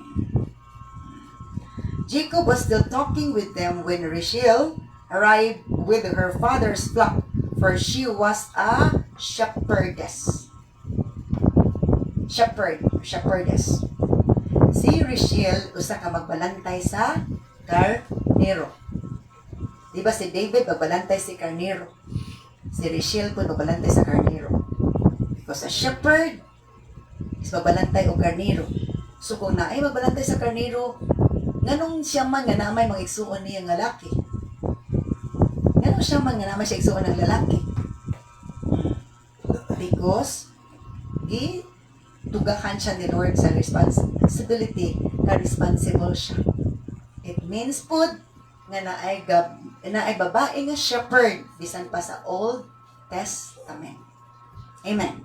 Jacob was still talking with them when Rachel arrived with her father's flock, for she was a shepherdess. Shepherdess. Si Rachel, usa ka magbalantay sa karnero. Diba si David, magbalantay si karnero. Si Rachel po, magbalantay sa karnero. Because a shepherd is magbalantay o karnero. So kung naay magbalantay sa karnero, nganong siya man nga namay mga igsuon niya nga laki? Nganong siya man nga namay siya igsuon ng lalaki? Because tugakan siya ni Lord sa responsibility na responsible siya. It means po nga naay babae nga shepherd bisan pa sa Old Testament. Amen.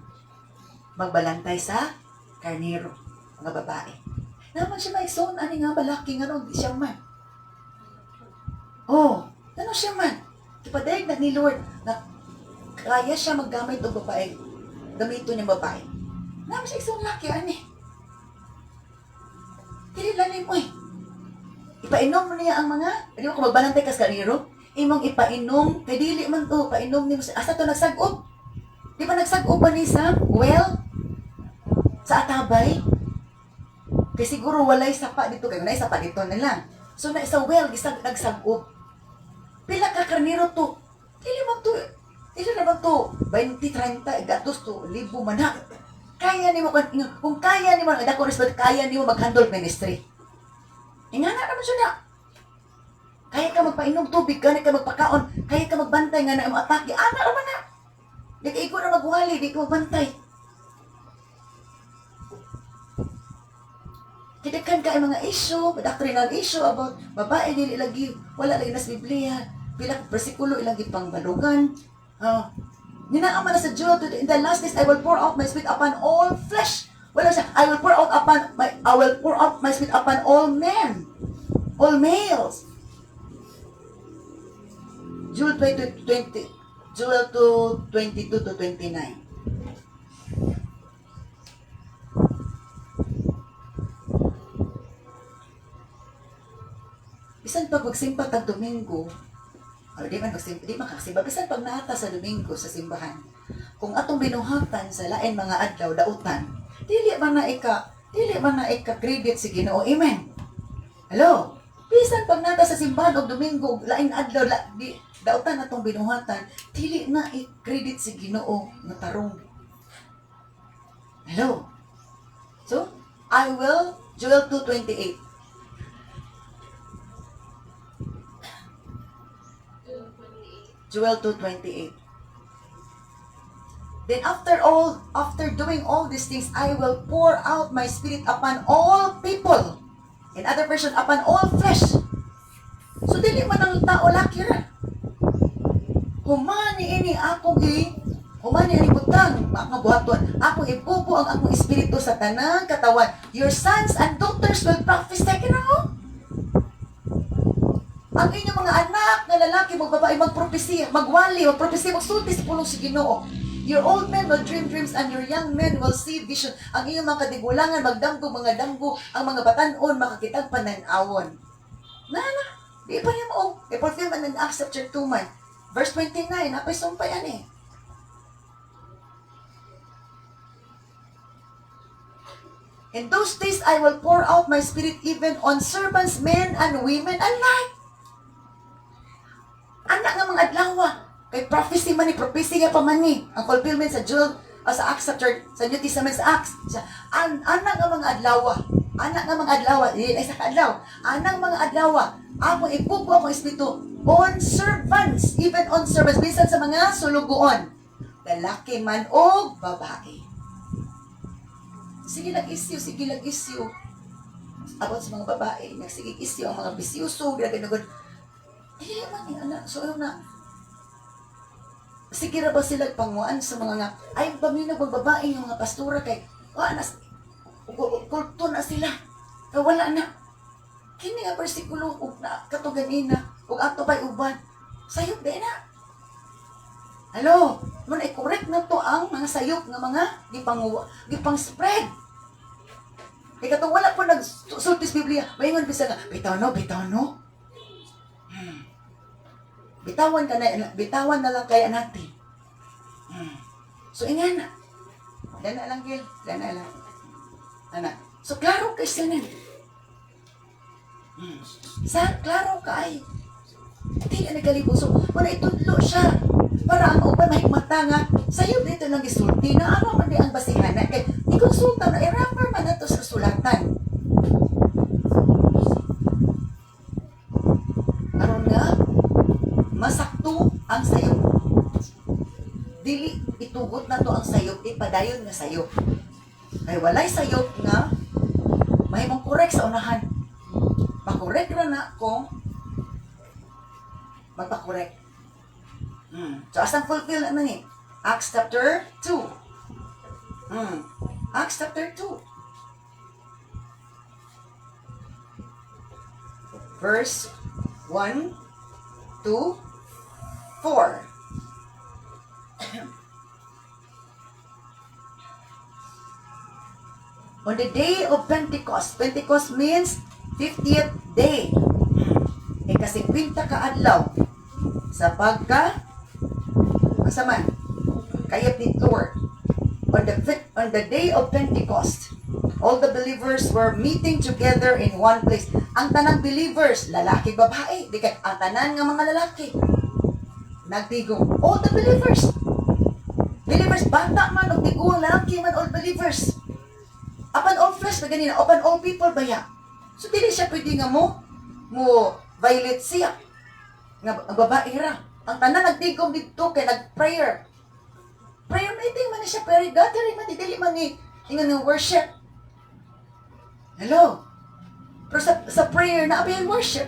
Magbalantay sa karnero, mga babae. Naman siya maigsoon, ani nga balaki nga di siya man. Oh, ano siya man? Ipadayag na ni Lord na kaya siya maggamit ng babae. Gamito niya babae. Naman siya igsoon laki, ani. Dili lalim, oy. Ipainom mo niya ang mga, di mo kung magbalantay kas karnero, imong ipainom, kay dili man to, painom ni mo, asa to nagsag-op? Di ba nagsag-op ba ni sa well? Sa atabay? Kaya siguro walay sapa dito, kaya walay sapa dito na lang. So na sa well, nagsag-op. Pila ka karnero to? Dili naman to, 20, 30, gatos to, libo man na. Kaya ni mo, kung kaya ni mo, dako respect, kaya ni mo mag-handle ministry. Ingana naman siya na. Kaya ka magpainom tubig, kaya ka magpakaon, kaya ka magbantay nga na atake. Ana naman na. Di ka ikaw na magwali, di ka magbantay. Kidakan ka mga issue, doctrinal issue about babae, dili lagi, wala lagi nas Biblia. Pila bersikulo ilang ipang balugan. Ninaama na sa Joel, in the last days I will pour out my spirit upon all flesh. Wala siya, I will pour out my spirit upon all men, all males. Joel 2:22 to 29. Bisan pag magsimba tag Domingo, di makasimba, bisan pag naata sa Domingo sa simbahan, kung atong binuhatan sa lain mga adlaw dautan, dili man na ika-credit si Ginoo. Amen. Hello? Bisan pag nata sa simbahan og Domingo, lain adlaw, dautan atong binuhatan, dili na i-credit si Ginoo nga tarong. Hello? So, Joel 2:28. Joel 2:28. Then after doing all these things, I will pour out my spirit upon all people. In other version, upon all flesh. So, dili man ang tao laki ra. Humani ini butang, mga buhaton. Akong ipupo ang akong espiritu sa tanang katawan. Your sons and daughters will prophesy. Kinao? Ang inyong mga anak na lalaki, magbabae, magpropesiya, magpropesiya, magsulti sa pulong si Ginoo. Your old men will dream dreams and your young men will see vision. Ang inyong mga kadigulangan, magdamgo, mga damgo, ang mga batanon, makakitag pananawon. Di pa niya mo, i-fulfill man ng Acts chapter 2 man. Verse 29, napay sumpay yan eh. In those days, I will pour out my spirit even on servants, men and women alike. Anak nga mga adlawa, kay prophecy nga pa man ni, ang fulfillment sa Joel, sa Acts chapter, sa New Testament sa Acts, anak nga mga adlawa, anak mga adlawa, ako ipupo akong espiritu, on servants, even on servants, bisan sa mga sulugoon, lalaki man o babae. Sige lang isyu, about sa mga babae, nagsige isyu, ang mga bisyuso, ginagod, man yung anak, so na, sige ra ba sila panguan sa mga nga, ay paminag magbabae yung mga pastura kay, kulto na sila, wala na. Kini nga versikulo, katuganina, ug ato pa'y uban, sayop din na. Hello, man ay correct na to ang mga sayop nga mga gipang spread. Kaya katong wala po nagsultis Biblia, mayngon bisa nga, bitaw no. Bitawan na lang kaya natin. So, ingana. Dana lang, Gil. Dana lang. So, klaro kay sinan. Klaro kay. Hindi na nagalibo. So, wala itudlo siya. Para ang uban mahigmata nga, sa'yo dito nang gisulti na ano man di ang basihan na. Kaya, i-consulta na, i-refer man na to sa sulatan. Aron nga, masakto ang sayop. Dili itugot na to ang sayop, ipadayon nga sayop. Kaya walay sayop nga mahimong correct sa unahan. Pakorek ra na kung magpakorek. So asang fulfill na ni Acts chapter 2. Acts chapter 2. Verse 1 to 4. On the day of Pentecost. Pentecost means 50th day. Ika-50 ka adlaw. Sa pagka masaman kayat ni Lord. On the day of Pentecost, all the believers were meeting together in one place. Ang tanang believers, lalaki, babae, di kay ang tanan nga mga lalaki. Nagtigong, all the believers. Believers, bata man, o tigong, lalaki man, all believers. Upon all flesh, na ganina, upon all people ba ya? So, dili siya pwede nga mo violate siya. Nga, ang babae ra. Ang tanan nagtigong dito, kay nag-prayer. Prayer meeting man na siya, prayer gathering man, dili man ni, ingan ng worship. Hello? Pero sa prayer, na yung worship.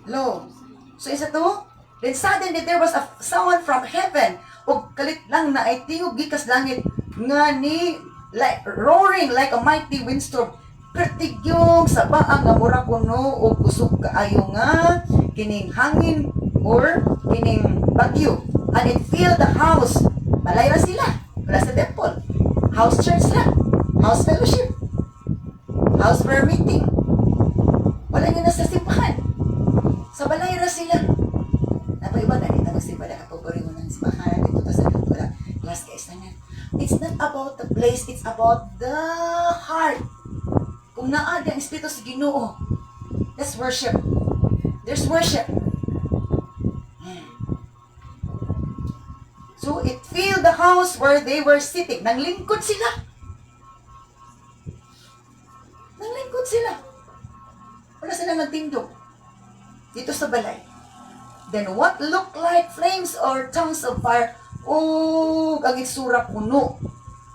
Hello? So, isa to, then suddenly there was a sound from heaven, o kalit lang na ay tingog gikas langit, nga ni, like, roaring like a mighty windstorm, pertigyong sa baang nga mura kuno o kusog kaayo nga kining hangin or kining bagyo, and it filled the house. Balay ra sila, wala sa temple, house church la, house fellowship, house prayer meeting, wala nga nasa simbahan, sa balay ra sila. Napaiba na kita magsimba na kapag mo ng simbahan dito sa dito lang last kaisanan. It's not about the place, it's about the heart. Kung naa ang Espiritu sa Ginoo, that's worship. There's worship. So it filled the house where they were sitting. Nanglingkod sila. Nanglingkod sila. Wala sila nagtindog dito sa balay. Then what looked like flames or tongues of fire, ang itsura puno.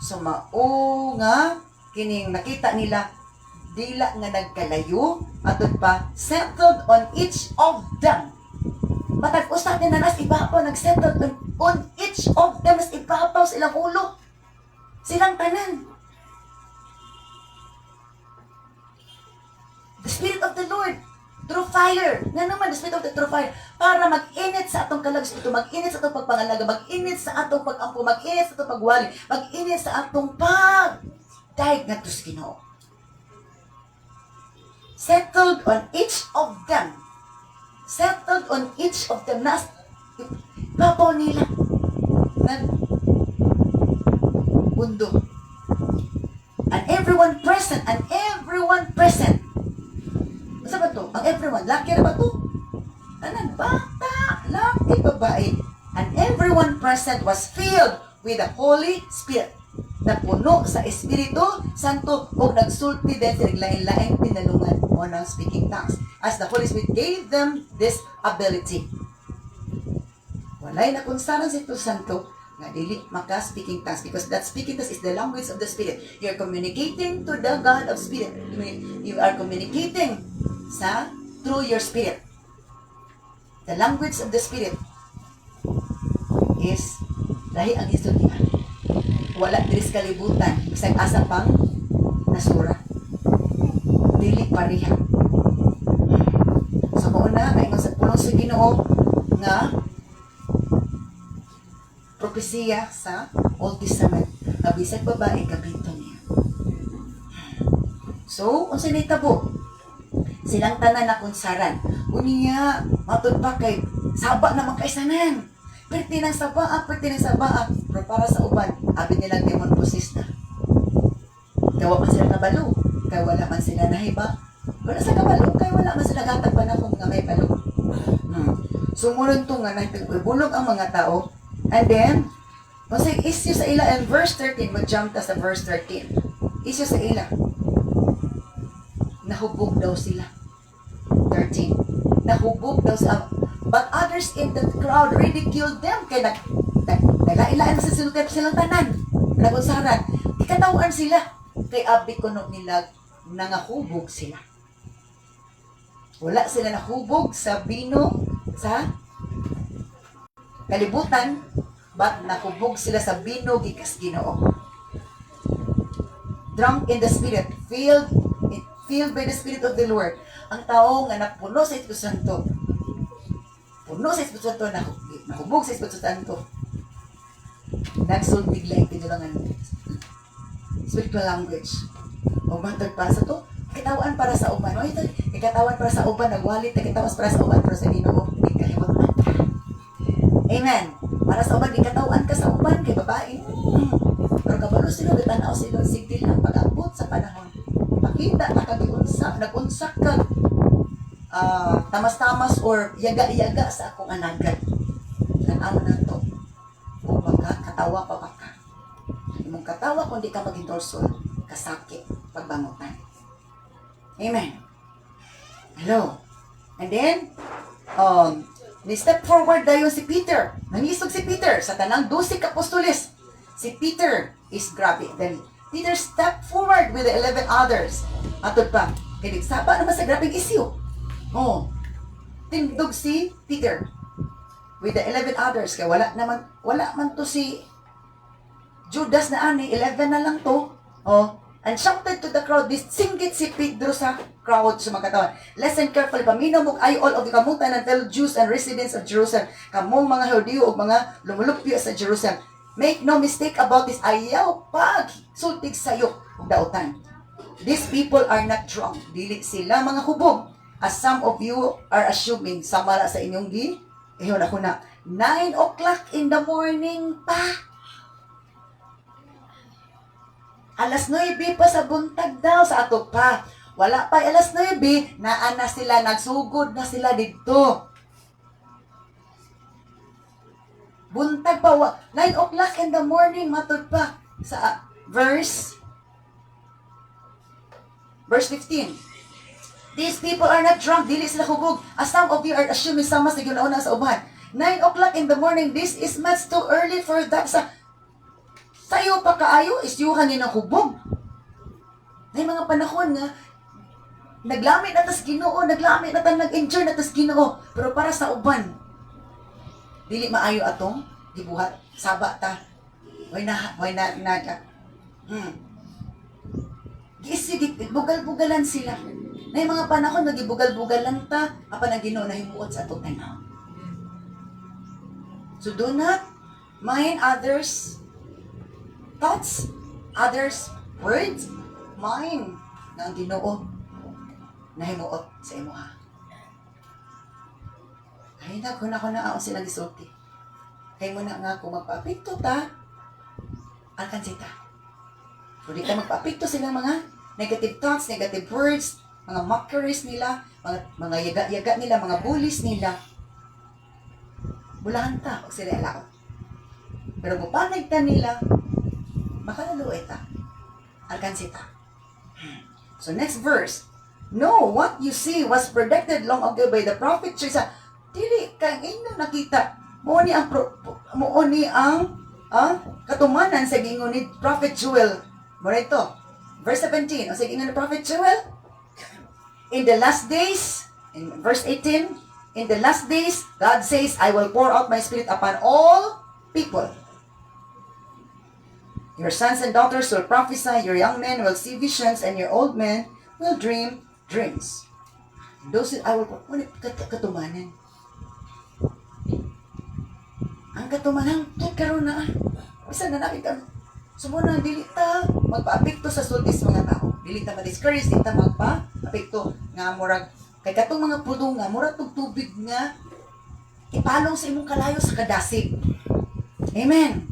So mao nga kining nakita nila, dila nga nagkalayo, atod pa settled on each of them. Matag usa din na nas ibabaw nagsettled on each of them, nas ibabaw silang ulo, silang tanan. The Spirit of the Lord through fire. Nga naman, the Spirit of the through fire. Para mag-init sa atong kalagspito, mag-init sa atong pagpangalaga, mag-init sa atong pag-ampo, mag-init sa atong pagwali, mag-init sa atong pag-daig nga tus Ginoo. Settled on each of them. Settled on each of them. Nas, babaw nila. Nag-undo. And everyone present. Masa ba to? Ang everyone, laki na ba to? Tanan, bata, laki, babae. And everyone present was filled with the Holy Spirit. Napuno sa Espiritu Santo o nagsulti din sa lain-laing pinalungan o ng speaking tongues. As the Holy Spirit gave them this ability. Walay na kung saan si Espiritu Santo nga dili maka-speaking tongues, because that speaking tongues is the language of the Spirit. You are communicating to the God of Spirit. You are communicating through your spirit. The language of the Spirit is lahi ang istorya. Wala diris kalibutan, bisag asa pang nasura. Dili pareha. So mauna ay sa pulong sa Ginoo nga propesiya sa Old Testament. Bisag babae kabito niya. So, unsa ni tabo? Silang tanan na kunsaran. Unya, matod pa kay saba naman kaisanan. Perti ng sabaa. Pero para sa uban, abin nilang demon possessed na. Kawa man sila kabalo. Kaya wala man sila nahiba. Wala sa kabalo. Kaya wala man sila gatag panahon nga may balo. Sumunod to nga, bulog ang mga tao. And then, kasi issue sa ila in verse 13, mag-jump ta sa verse 13. Issue sa ila. Nahubog daw sila. 13. Nahubog daw sila. But others in the crowd ridiculed them. Kaya nagailaan sa silang tanan. Nagunsaran. Ikatawan sila. Kay abi kuno nila nangahubog sila. Wala sila nahubog sa bino sa kalibutan. but nakubog sila sa binog gikas Ginoo. Drunk in the Spirit, filled by the Spirit of the Lord. Ang tao nga napuno sa Espiritu Santo, puno sa Espiritu Santo, nakubog sa Espiritu Santo, nagsulbig lang pinulangan spiritual language. O matag para sa to, katawan para sa uban. O ito, katawan para sa uban, nagwalit, katawan para sa uban, pero sa Ginoo, di kahimutan ka. Amen. Para sa uban, di katawan ka sa uban, kay babae. Pero kabalo sila, bitanaw sila, sigdil ang pag-abot sa panahon. Pakita, nag-unsak ka, tamas-tamas or yaga-yaga sa akong anagan. Tanaw na to. O magkakatawa pa ba ka? Imong katawa kung di ka maging dorsal, kasakit, pagbangutan. Amen. Hello. And then, ni-step forward dayon si Peter. Nangisog si Peter sa tanang 12 apostoles. Si Peter is grabe. Then, Peter stepped forward with the 11 others. Atod pa, kaya saba naman sa grabing issue. Tindog si Peter with the 11 others. Kaya wala man to si Judas na ani, 11 na lang to. And shouted to the crowd, singgit si Pedro sa crowd sa mga katawan. Listen carefully, paminaw mo ay all of the kamutan and fellow Jews and residents of Jerusalem. Kamong mga Hudyo o mga lumulupyo sa Jerusalem. Make no mistake about this. Ayaw pag sultig sayok dautan. These people are not drunk. Dili sila mga hubog. As some of you are assuming, samala sa inyong iyon ako na, 9 o'clock in the morning pa. Alas 9 pa sa buntag daw sa ato pa. Wala pa alas 9, naan na sila, nagsugod na sila dito. Buntag pa, 9 o'clock in the morning, matod pa. Sa verse 15. These people are not drunk, dili sila hubog. As some of you are assuming, sama sa ginauna sa uban. 9 o'clock in the morning, this is much too early for that. Sayo pa kaayo, isyuhan niyo ng hubog. May mga panahon nga, naglamit na tas Ginoo, naglamit na tas nag-enjoy na tas Ginoo. Pero para sa uban, dili maayo atong gibuhat, saba ta. Why na. Gisigit, bugal-bugalan sila. May mga panahon, nagibugal-bugalan ta, apan ang Ginoo nahimuot sa atong tanaw. So do not mind others' thoughts, others' words, mind na ang Ginoo nahimuot sa imo ha. Ay na, kung ako na silang isulti. Kaya mo na nga kung magpa-apekto ta, alkansita. Kung di ka magpa-apekto silang mga negative thoughts, negative words, mga mockeries nila, mga yaga-yaga nila, mga bullies nila, bulahan ta, o sila alaot. Pero bupanag ta nila, makalaluoy ta. Alkansita. So next verse. No, what you see was predicted long ago by the prophet Joshua. Dili kang inyo nakita. Muoni ang katumanan sa gingon ni Prophet Joel. Mura ito. Verse 17. O sa gingon ni Prophet Joel. In the last days, in verse 18, in the last days, God says, I will pour out my spirit upon all people. Your sons and daughters will prophesy, your young men will see visions, and your old men will dream dreams. Those I will katumanan. Ang katumanan, karon na. Bisa na nakita. Sumuna, dili ta magpa-apekto sa sultis mga tao. Dili ta ma-discourage, dili ta magpa-apekto nga murag kay katong mga pudong nga murag tubig nga ipalong sa imong kalayo sa kadasig. Amen.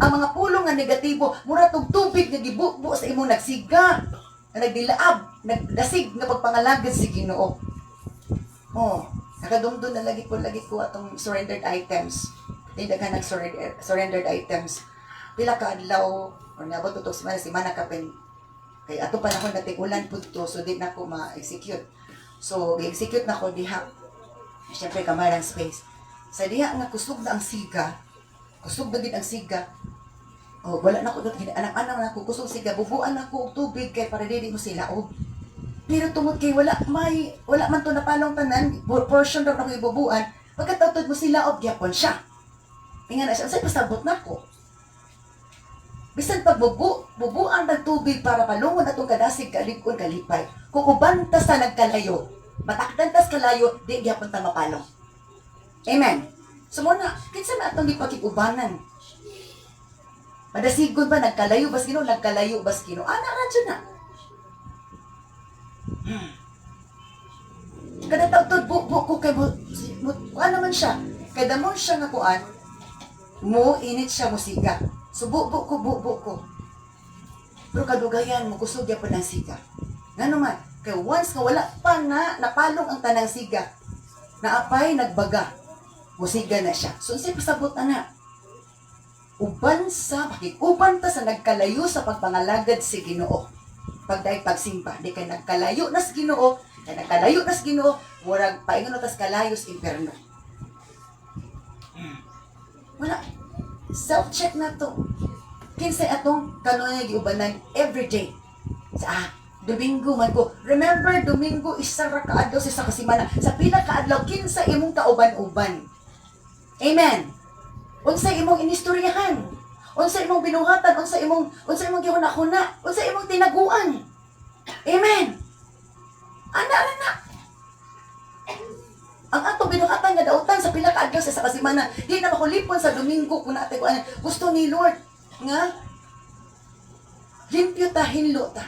Ang mga pulong nga negatibo, mura tong tubig nga gibubo sa imong nagsiga, nga nagdilaab, nagdasig nga pagpangalagad si Ginoo. Nakadumdum na lagi ko atong surrendered items. Tindagan surrendered items. Pila ka adlaw or nabot to si mana kapen. Kay ato panahon nating ulan pudto, so di na ko ma-execute. So i-execute na ko diha. Siyempre kamarang space. Sa diha nga kusog na ang siga. Kusog na din ang siga. Wala na ko dito. Anak-anak na ko. Kusog siga. Bubuan na ko og tubig kay para dili mo sila. Pero tungod kay wala man to napalong tanan. Portion daw na ko ibubuan. Pagkatapos mo sila gyapon siya. Inga na siya, unsay pasabot nako. Bisan pag bubuan ng tubig para palungon atong kadasig kalikon kalipay. Kung uban ta sa nagkalayo, matakdan tas kalayo, di gyapon ta mapalong. Amen. So muna, kinsa na atong gipakigubanan? Madasigon ba nagkalayo bas Ginoo, nagkalayo bas Ginoo. Ana ra dyan na. Kada tawtod buo ko kay kuan naman siya. Kada mo siya nga kuan, mo init siya musika. So buo ko. Pero kadugayan mo kusog gyapon ang siga. Ngano man, kay once nga wala pa na napalong ang tanang siga, naapay nagbaga, musiga na siya. So unsay pasabot ana? Uban ta sa nagkalayo sa pagpangalagad si Ginoo. Pagday pagsimba, di kay nagkalayo na sa Ginoo, kay nagkalayo na sa Ginoo, murag paingon tas kalayo sa impierno. Wala. Self-check na to. Kinsay atong kanunay giubanan every day. Sa Domingo man ko. Remember, Domingo isa ra kaadlaw sa kasimana. Sa pila kaadlaw kinsa imong kauban-uban. Amen. Unsay imong inistoryahan? Unsay imong binuhatan? Unsay imong gihuna-huna? Unsay imong tinaguan? Amen. Ana. Ang atong binuhatan nga dautan sa pila ka adlaw sa kasimana, di na makulipon sa Domingo kung natin kuan. Gusto ni Lord nga limpyo ta, hinlo ta.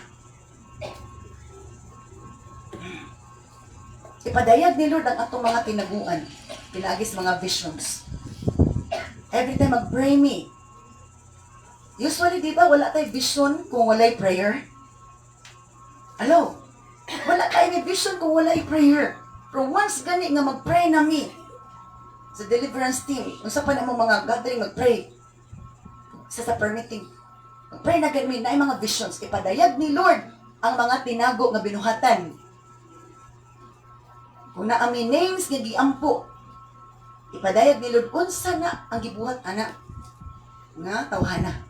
Ipadayag ni Lord ang atong mga tinaguan, pinagis mga visions. Every time mag-pray me. Usually, di ba, wala tayo vision kung wala'y prayer? Hello? Wala tayo may vision kung wala'y prayer. Pero once gani nga mag-pray na me, sa deliverance team, unsa pa na mo mga gathering mag-pray, sa permitting, mag-pray na gani, na mga visions, ipadayag ni Lord ang mga tinago nga binuhatan. Kung naami names nga giampo, ipadayag ni Lord, unsa na ang gibuhat ana nga tawhana.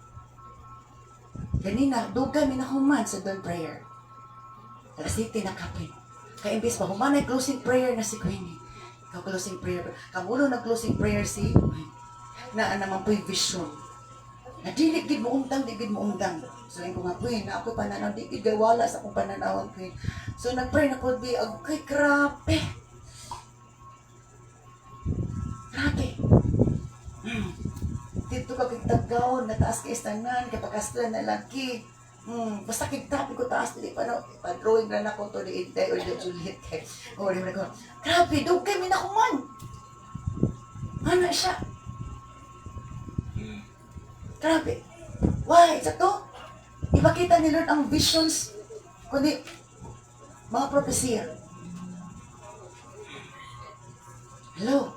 Ganina, dugay minahuman sa dawn prayer. Alas 7 na kapin. Kaya imbis pa, humanay closing prayer na si Queenie. Ikaw closing prayer. Kamulo na closing prayer si na naman po'y vision. Na di gid mo undang, di gid mo undang. So yung ko nga, Queen, na ako pananaw, di gid gawala sa akong pananawan, Queen. So nagpray na ko, di, okay, grabe. Grabe. Dito ka kagtagaw, nataas ka istanan, kapagkaslan na laki. Basta kagtapi ko taas, dili pa no, pa-drawing na na ko to, di Inday or di Juliet. O, di mo na ko, grabe, dugay, minakuman. Ano siya? Grabe. Why? Sa to, ipakita ni Lord ang visions, kundi mga propesya. Hello?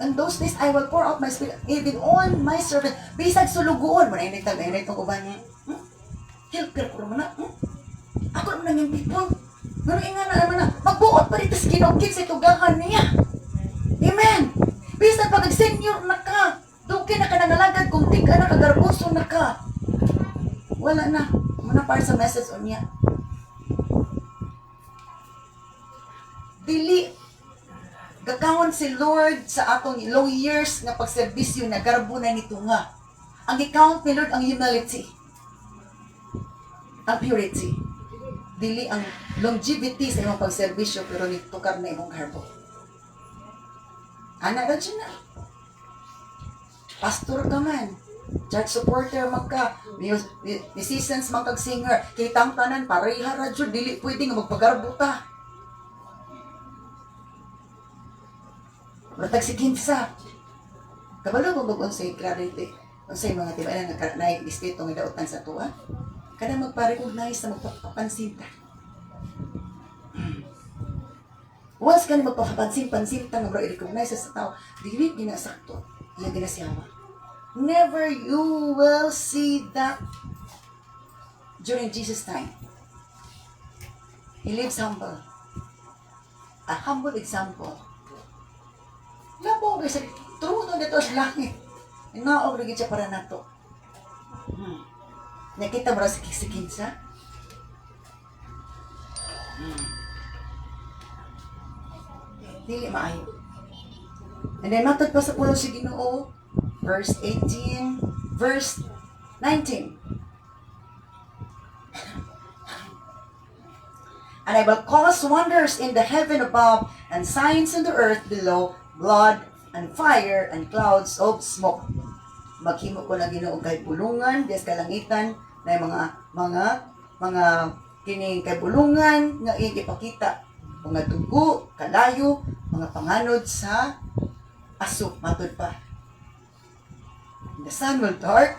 In those days, I will pour out my spirit even on my servant. Bisag sulugoon. Muna init ang uban niya. Hilper ko naman na. Ako naman nang yung people. Pero nga na naman na. Magbuot pa dito sa kinokit sa tugahan niya. Amen. Bisag pag senior na ka. Dukin na ka nangalagad kung di ka na kagarbuso na ka. Wala na. Muna para sa message on niya. Dili gakawon si Lord sa atong long years nga pagserbisyo na garbo na nito nga. Ang i-count ni Lord ang humility. Ang purity. Dili ang longevity sa imong pagserbisyo pero nitukar na imong garbo. Ana ra na. Pastor ka man. Church supporter man ka. Musicians man kag singer. Kitang tanan pareha ra jud dili pwede nga magpagarbo ta. Matag si kinsa. Kabalo mo bag unsay clarity. Unsay mga tibayan nga naik distrito nga dautan sa tuwa. Kada magpa-recognize na magpapansin ta. Once ka na magpapansin ta nga bro i-recognize sa tao, dili ginasakto. Iya ginasyawa. Never you will see that during Jesus' time. He lives humble. A humble example. Labo, kasi truto dito sa langit. Inaog lagi siya para nato. Nakita mo rin si kinsa? Dili maayo. And then matod pa sa pulong si Ginoo, verse 18, verse 19. And I will cause wonders in the heaven above and signs in the earth below, blood and fire and clouds of smoke. Maghimo ko na Ginoo kay bulungan, des kalangitan na mga kining kay bulungan nga ipakita mga dugo, kalayo, mga panganod sa aso, matod pa. The sun will dark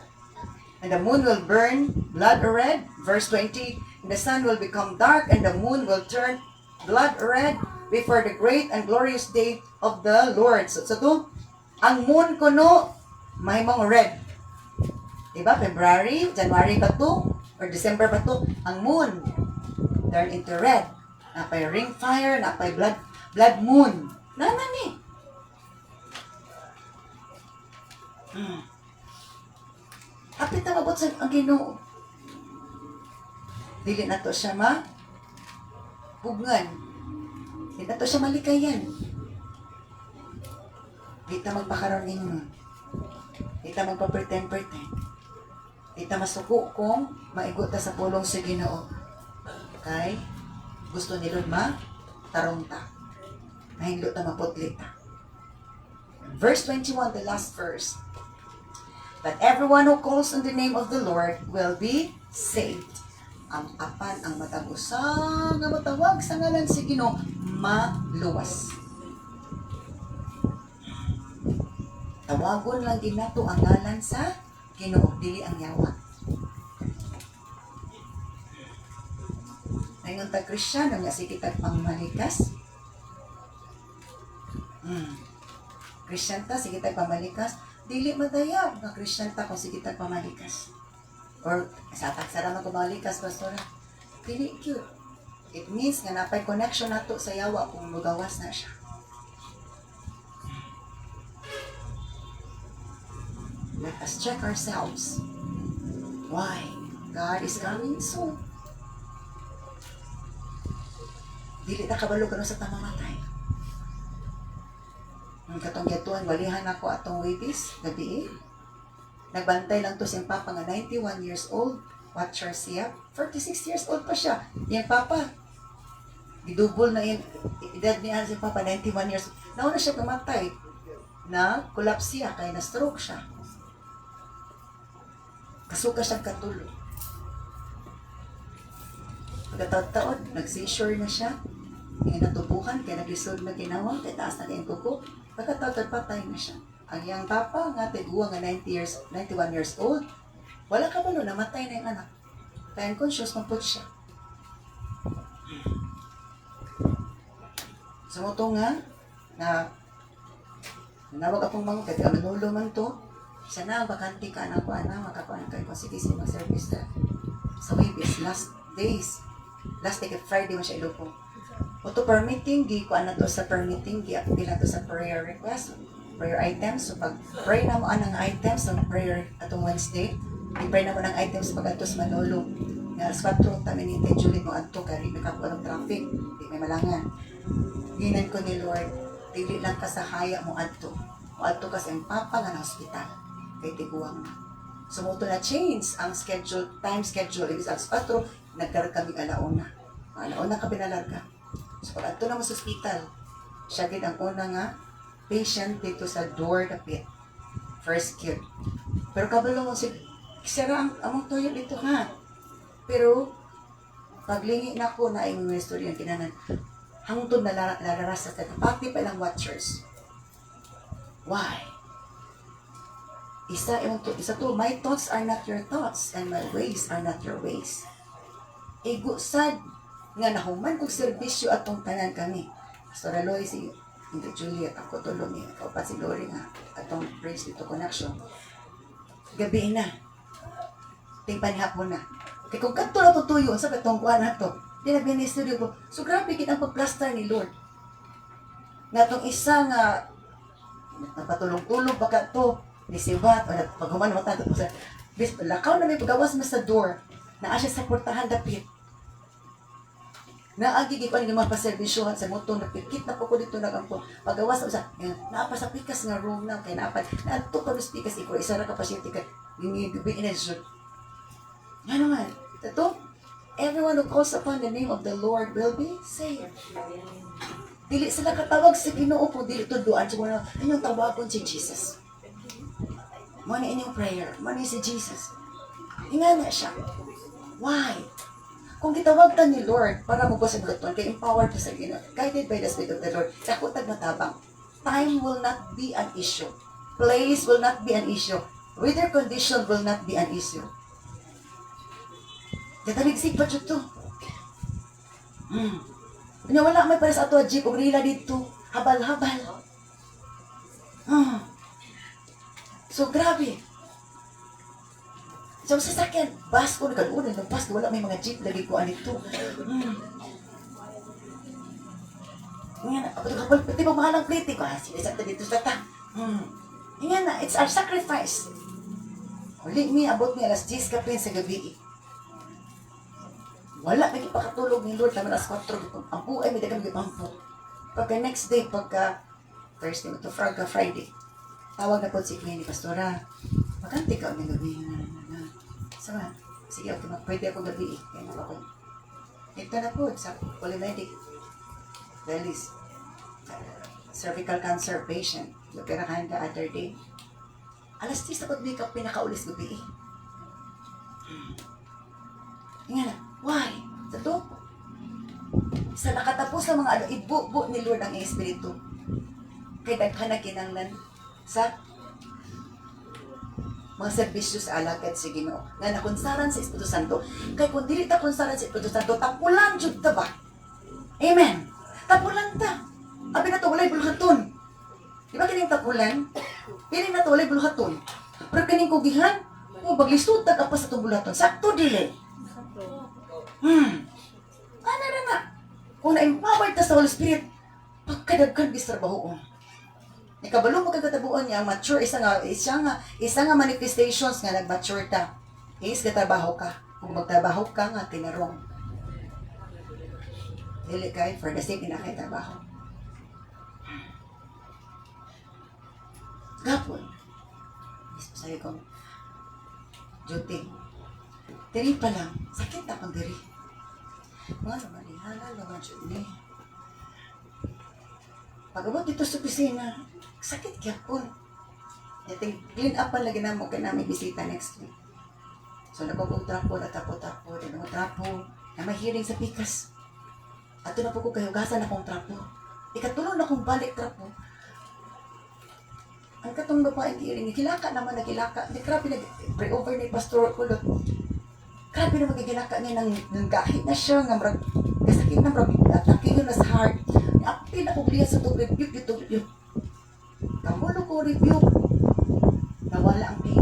and the moon will burn blood red. Verse 20, and the sun will become dark and the moon will turn blood red before the great and glorious day of the Lord. So to, ang moon kuno may mga red. Diba? February, January pa to, or December pa to, ang moon turn into red. Napay ring fire, napay blood moon. Nanan ni. Apit na mabot sa ang Ginoo. Dili na to siya pugnan. Dili na to siya malikayan. Di ta magpakaroon ninyo. Di ta magpa-pretend. Di ta masuko kung maigot ta sa pulong sa Ginoo. Okay? Gusto ni Lord tarong ta. Nahindot ta maputlit ta. Verse 21, the last verse. But everyone who calls on the name of the Lord will be saved. Ang apan, ang matag-usang, ang matawag sa ngalan si Ginoo, maluwas. Tawagon lang din nato ang ngalan sa Ginoo, dili ang yawa. Ngayon tag-Kristyano nga si kitag pangmalikas. Christian ta, sige tayo pamalikas. Dili madayab nga Christian ta kung sige tayo pamalikas. Or sa taksara man pamalikas, pastora. Dili cute. It means nga napay connection nato sa yawa kung lugawas na siya. Let us check ourselves. Why? God is coming soon. Dili ta kabalo kano sa tamamatay. Ang katong gatuan, walihan ako atong wibis, gabi. Nagbantay lang to siyang papa nga 91 years old. Watcher siya. 46 years old pa siya. Yung papa, idubol na yung edad niya si papa, 91 years old. Nauna siya kamatay. Na collapse siya, kaya na-stroke siya. Kasuka siyang katulo. Pagkataon, nag-seizure na siya. Yung natubuhan, kaya nag-resolve na ginawa, kaya taas na kayong kuko. Pagkataon, patay na siya. Ang iyang papa, nga tiguwa nga 91 years old, wala ka ba no, namatay na yung anak. Kaya unconscious, mamput siya. Sumuto nga, na nanawag akong mga, kaya manulo man to, sana, bakanti ka na ko, makakuan kayo kung sige siya mag-service na. Sa Wibis, last day, Friday mo siya ilupo. Auto permitting, di ko to sa permitting, di na to sa prayer request, prayer items. So pag pray na mo anang items sa prayer atong Wednesday, i-pray na mo ng items pag atos Manolo. Nga alas 4 tamin ni Julie mo adto kari nakakuha ng traffic, di may malangan. Ginan ko ni Lord, dili lang ka sa haya mo adto. O adto ka sa papa nga na hospital. Kay tiguang na. Sumuto na change ang schedule, time schedule. Ibig alas 4, nagkaroon kami alauna. Alauna ka pinalarga. So pag adto na mo sa hospital, siya gid ang una nga patient dito sa door kapit. First cure. Pero kabalo mo si sira ang among toyo dito ha. Pero paglingi na ko na yung story yung kinanan. Hangtod na lararas sa pati pa lang watchers. Why? Isa to, my thoughts are not your thoughts and my ways are not your ways. Ego sad nga nahuman kong serbisyo atong tanan kami. Pastor Aloy, si hindi Juliet, ako tulong niya. Ikaw pa si Lori nga, atong praise dito connection. Gabi na. Tingpan hapon na. Kaya kung kanto na tutuyo, sa katong kuha na to, di na binistudio ko. So grabe kita ang pagplaster ni Lord. Nga tong isa nga, napatulong-tulong baka to, ni Sibat, o paghuman mo tato sa, lakaw na may pagawas mo sa door, na asya sa portahan dapit. Naagigip ang mga paservisyohan sa motor, napikit na po ko dito nagampo. Pagawas na sa, naapa sa pikas nga room na, kaya naapa, naanto pa nos pikas, iko, isa na kapasyente ka, gingigabi na siya. Yan naman, ito, everyone who calls upon the name of the Lord will be saved. Dili sila katawag sa Ginoo po, dili tuduan sa mga, inyong tawagon si Jesus. Muna inyong prayer, muna si Jesus. Hinga na siya. Why? Kung gitawag ta ni Lord para mo sa buton, kay empowered sa Ginoo, guided by the Spirit of the Lord, dakotag matabang. Time will not be an issue. Place will not be an issue. Weather condition will not be an issue. Kataligsig pa dito. Wala may para sa ato, jeep, o grila dito. Habal-habal. So, grabe. So, sa sakyan, bus ko, nagkalunan ng bus, wala may mga jeep, lagi ko anito. Ngayon na, kapag pati ba mahalang plate ko, sinisakta dito sa ta. Ngayon na, it's our sacrifice. Uli mi, abot mi, alas 10 kapin sa gabi. Wala, nagipakatulog ni Lord, naman alas 4, ang buhay, may dagang magipampo. Pagka next day, pagka Thursday, ito Friday, tawag na po si Queen ni Pastora. Maganti ka ang gabi. Sama, sige, okay, pwede ako gabi. Kaya na ako. Ito na po, sa polymedic. Belis. Cervical cancer patient. Yung kinakain the other day. Alas 10 na po, pinakaulis gabi. Nga na, why? Sa to? Sa nakatapos ng mga ibu-bu ni Lord ang Espiritu. Kay daghan na kinanglan sa mga serbisyo sa alagad sa Ginoo nga nakunsaran sa Espiritu Santo. Kay kung dili ta kunsaran sa Espiritu Santo, tapulan jud ta ba? Amen. Tapulan ta. Abi na to walay buluhaton. Di ba kining tapulan? Pili na to walay buluhaton. Pero kining kugihan, baglisod ta ka pa sa buluhaton. Sakto dili. Ano na? Kung na-empowered ta sa Holy Spirit, pagkadagkan bis trabahoon. Ikabalo magkagatabuan niya, mature, isa nga manifestations nga nag-mature ta. Is katrabaho ka. Kung magtrabaho ka nga, tinarong. Dili kay, for the sake na kay trabaho. Gapon. Sabi ko, duty. Diri pa lang, sakit na pang diri. Mga naman, halal naman dyan ni. Pag-abot dito sa opisina, sakit kaya po. Yating clean up lagi na mo kaya namin bisita next week. So napapag-trapo, natapo-tapo, din ako trapo, na may hearing sa pikas. At na po ko kayo, gasan akong trapo. Ikatulong na kong balik trapo. Ang katong babaeng hearing, kilaka naman na kilaka. Di grabe nag-pray over ni Pastor Kulot. Grabe na magigilaka niya ng gahit na siya, nga marag, kasakit na marag, atake yun na sa heart. Apil ako bliya sa itong review. Kamulo ko review. Nawala ang pain.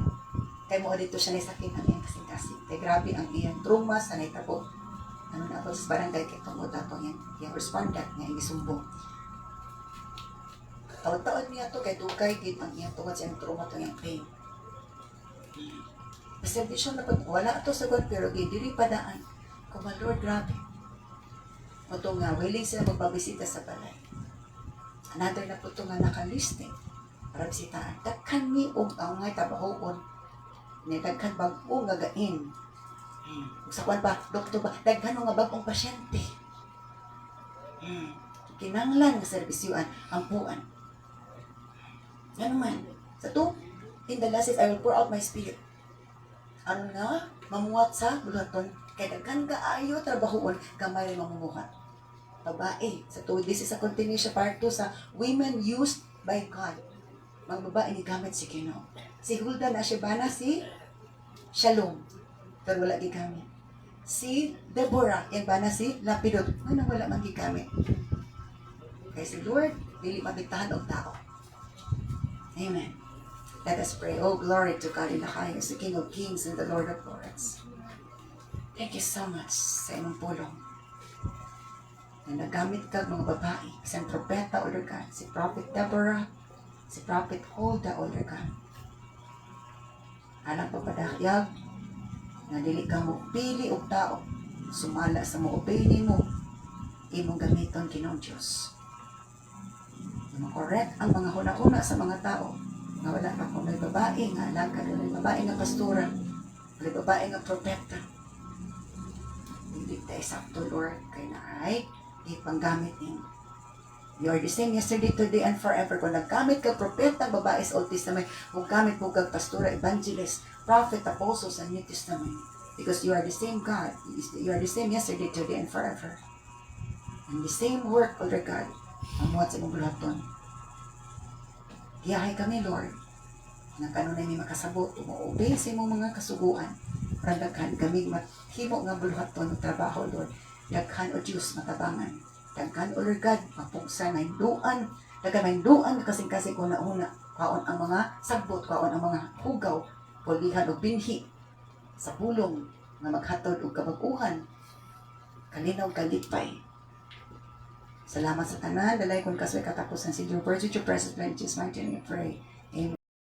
Kaya mo dito siya naisakit ang iyang kasing-kasing. Kaya grabe ang iyang trauma sa naitabo. Ano na ako sa barangay kaya tungkol tapong yung respondent nga igisumbong. Tawad-tawad niya to kaya tukay din ang iyang tungkol sa iyang trauma itong iyang pain. Servisyon na po, wala ito sa God, pero diri pa daan. Kung Lord, grabe. O ito nga, willing sila magbabisita sa balay. Another na po ito nga nakalisting para bisitaan. Daghan ni og ang ngay tabahoon. Daghan bag-o nga gain. Sa kwan pa, doktor ba, daghan nga bag-ong pasyente. Kinanglan nga serbisyuan, ampuan. Ano man, sa to, in the last days, I will pour out my spirit. Ano nga, mamuhat sa buluhaton, kaya daghan kaayo trabahoon, gamay rin mamumuhat. Babae, sa to, this is a continuation part 2 sa women used by God. Mga babae ni gamit si Ginoo. Si Hulda na Shebana, si Shalom, pero wala gigamit. Si Deborah, yan ba na si Lapidot, ano wala man gigamit. Kaya si Lord, dili mabigtahan og tao. Amen. Let us pray. Oh, glory to God in the highest, the King of Kings and the Lord of Lords. Thank you so much sa imong pulong. Na nagamit ka mga babae, isang propeta, O Lord God, si Prophet Deborah, si Prophet Hulda, O Lord God. Alang papadahayag, na dili ka mo pili og tao, sumala sa mo obey nimo, imong gamiton Ginoong Diyos. Correct ang mga huna-huna sa mga tao nga wala pa kung may babae nga alagad, may babae nga pastora, may babae nga propeta. Hindi tayo sakto, Lord, kay naay ipanggamit nimo. You are the same yesterday, today, and forever. Kung naggamit ka propeta, babae sa Old Testament, kung gamit mo kag pastora, evangelist, prophet, apostle sa New Testament. Because you are the same God. You are the same yesterday, today, and forever. And the same work, Lord God, ang muwat sa imong bulaton. Giyahay kami, Lord, na kanunay may makasabot, mo-obey sa imong mga kasuguan. Daghan kami maghimo nga buluhaton ng trabaho, Lord. Daghan o Diyos matabangan. Daghan o Lord God, mapugsa na hinduan. Daghan na hinduan, kasing-kasing ko na-una. Kaon ang mga sagbot, kaon ang mga hugaw, pulihan o binhi sa pulong na maghatod o kabaguhan. Kalinaw kalipay. Salamat sa tanan. Dalay kong kasoy katapusan si your words with your presence, in Jesus' mighty name we pray.